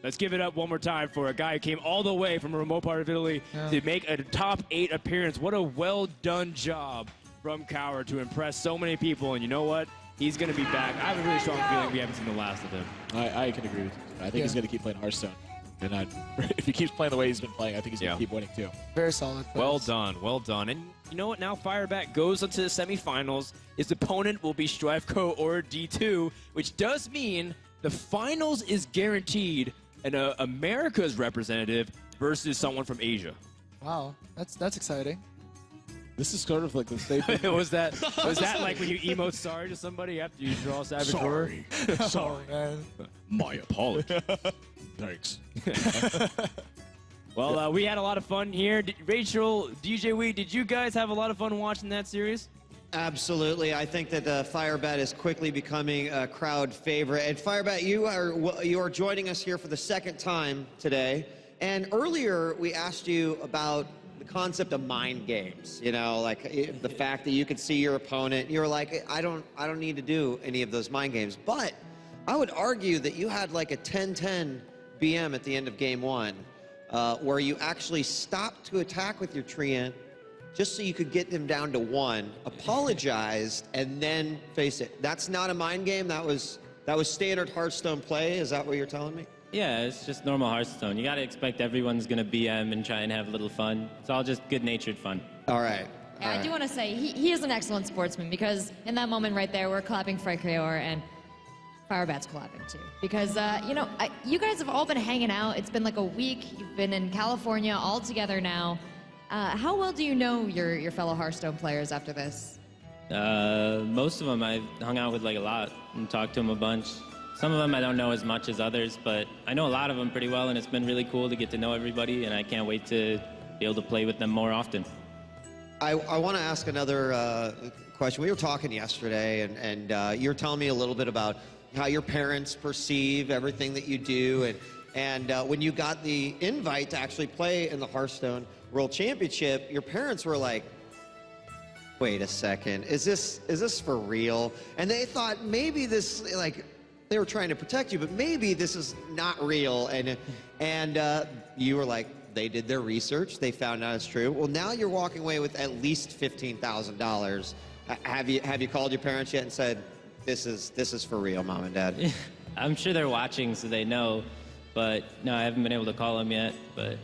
Let's give it up one more time for a guy who came all the way from a remote part of Italy to make a top 8 appearance. What a well-done job from Kaor to impress so many people. And you know what? He's going to be back. I have a really strong feeling we haven't seen the last of him.
I can agree with you. I think he's going to keep playing Hearthstone. And if he keeps playing the way he's been playing, I think he's going to keep winning too.
Very solid.
Well done, well done. And you know what? Now Firebat goes into the semifinals. His opponent will be Kaor or D2, which does mean the finals is guaranteed and America's representative versus someone from Asia.
Wow, that's exciting.
This is sort of like the statement.
was that like when you emote sorry to somebody after you draw Savage Roar?
Oh, man.
My apology.
Thanks.
Well, we had a lot of fun here. Rachel, DJ Wee, did you guys have a lot of fun watching that series?
Absolutely. I think that Firebat is quickly becoming a crowd favorite. And Firebat, you are joining us here for the 2nd time today. And earlier we asked you about the concept of mind games. You know, like the fact that you could see your opponent. You were like, I don't need to do any of those mind games. But I would argue that you had like a 10-10 BM at the end of game 1, where you actually stopped to attack with your Treant, just so you could get them down to 1, apologized, and then face it. That's not a mind game. That was That was standard Hearthstone play. Is that what you're telling me?
Yeah, it's just normal Hearthstone. You got to expect everyone's going to BM and try and have a little fun. It's all just good-natured fun.
All right.
Yeah, I do want to say he is an excellent sportsman, because in that moment right there, we're clapping for Kaor, and Firebat's clapping too. Because, you know, you guys have all been hanging out. It's been like a week. You've been in California all together now. How well do you know your fellow Hearthstone players after this?
Most of them I've hung out with like a lot and talked to them a bunch. Some of them I don't know as much as others, but I know a lot of them pretty well, and it's been really cool to get to know everybody, and I can't wait to be able to play with them more often.
I want to ask another question. We were talking yesterday, and you were telling me a little bit about how your parents perceive everything that you do, and when you got the invite to actually play in the Hearthstone World Championship, your parents were like, wait a second, is this for real? And they thought maybe this, like, they were trying to protect you, but maybe this is not real. And you were like, they did their research, they found out it's true. Well, now you're walking away with at least $15,000. Have you called your parents yet and said, this is for real, Mom and Dad?
I'm sure they're watching, so they know, but no, I haven't been able to call them yet, but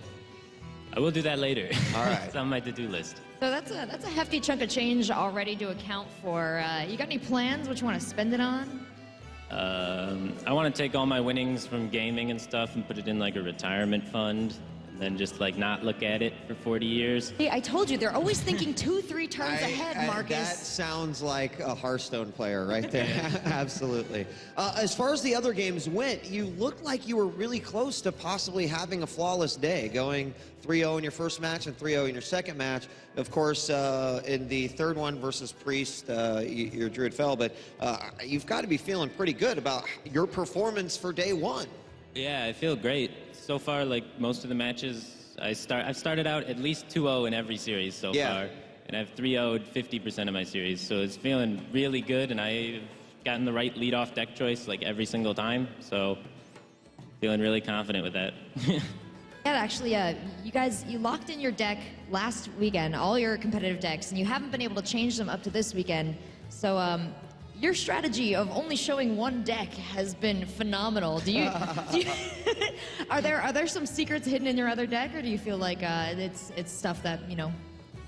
I will do that later.
All right.
It's on my to-do list.
So that's a hefty chunk of change already to account for. You got any plans? What you want to spend it on?
I want to take all my winnings from gaming and stuff and put it in like a retirement fund, and then just like not look at it for 40 years.
Hey, I told you, they're always thinking 2-3 turns ahead, Marcus.
That sounds like a Hearthstone player right there. Absolutely. As far as the other games went, you looked like you were really close to possibly having a flawless day, going 3-0 in your first match and 3-0 in your second match. Of course, in the third one versus Priest, your Druid fell, but you've got to be feeling pretty good about your performance for day one.
Yeah, I feel great. So far, like most of the matches, I've started out at least 2-0 in every series so far, and I've 3-0'd 50% of my series, so it's feeling really good, and I've gotten the right lead-off deck choice like every single time, so feeling really confident with that.
Yeah, actually, you locked in your deck last weekend, all your competitive decks, and you haven't been able to change them up to this weekend. So, your strategy of only showing one deck has been phenomenal. Are there some secrets hidden in your other deck, or do you feel like it's stuff that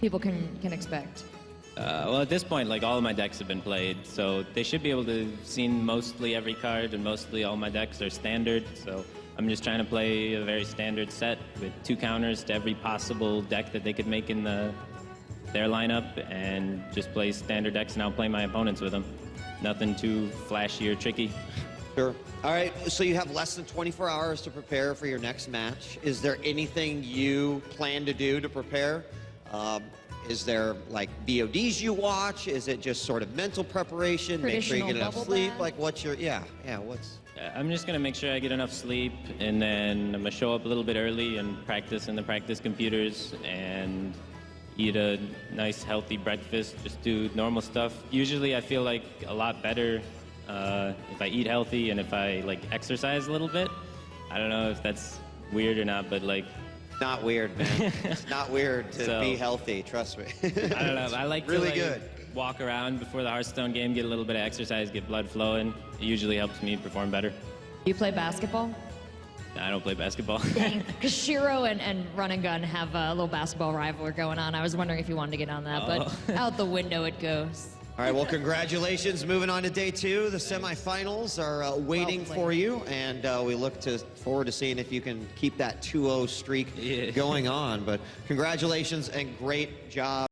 people can expect?
Well, at this point, like all of my decks have been played, so they should be able to have seen mostly every card, and mostly all my decks are standard. So I'm just trying to play a very standard set with 2 counters to every possible deck that they could make in their lineup, and just play standard decks and outplay my opponents with them. Nothing too flashy or tricky.
Sure. All right, so you have less than 24 hours to prepare for your next match. Is there anything you plan to do to prepare? Is there like VODs you watch? Is it just sort of mental preparation? Make sure you get enough sleep?
Bath.
Like what's your, what's...
I'm just going to make sure I get enough sleep, and then I'm going to show up a little bit early and practice in the practice computers, and eat a nice healthy breakfast, just do normal stuff. Usually I feel like a lot better if I eat healthy and if I like exercise a little bit. I don't know if that's weird or not, but like...
Not weird, man. It's not weird to be healthy, trust me.
I don't know, I like
really
to walk around before the Hearthstone game, get a little bit of exercise, get blood flowing. It usually helps me perform better.
You play basketball?
I don't play basketball.
Dang, because Shiro and Run and Gun have a little basketball rivalry going on. I was wondering if you wanted to get on that, but out the window it goes.
All right, well, congratulations. Moving on to day 2. The semifinals are waiting for you, and we look forward to seeing if you can keep that 2-0 streak going on. But congratulations and great job.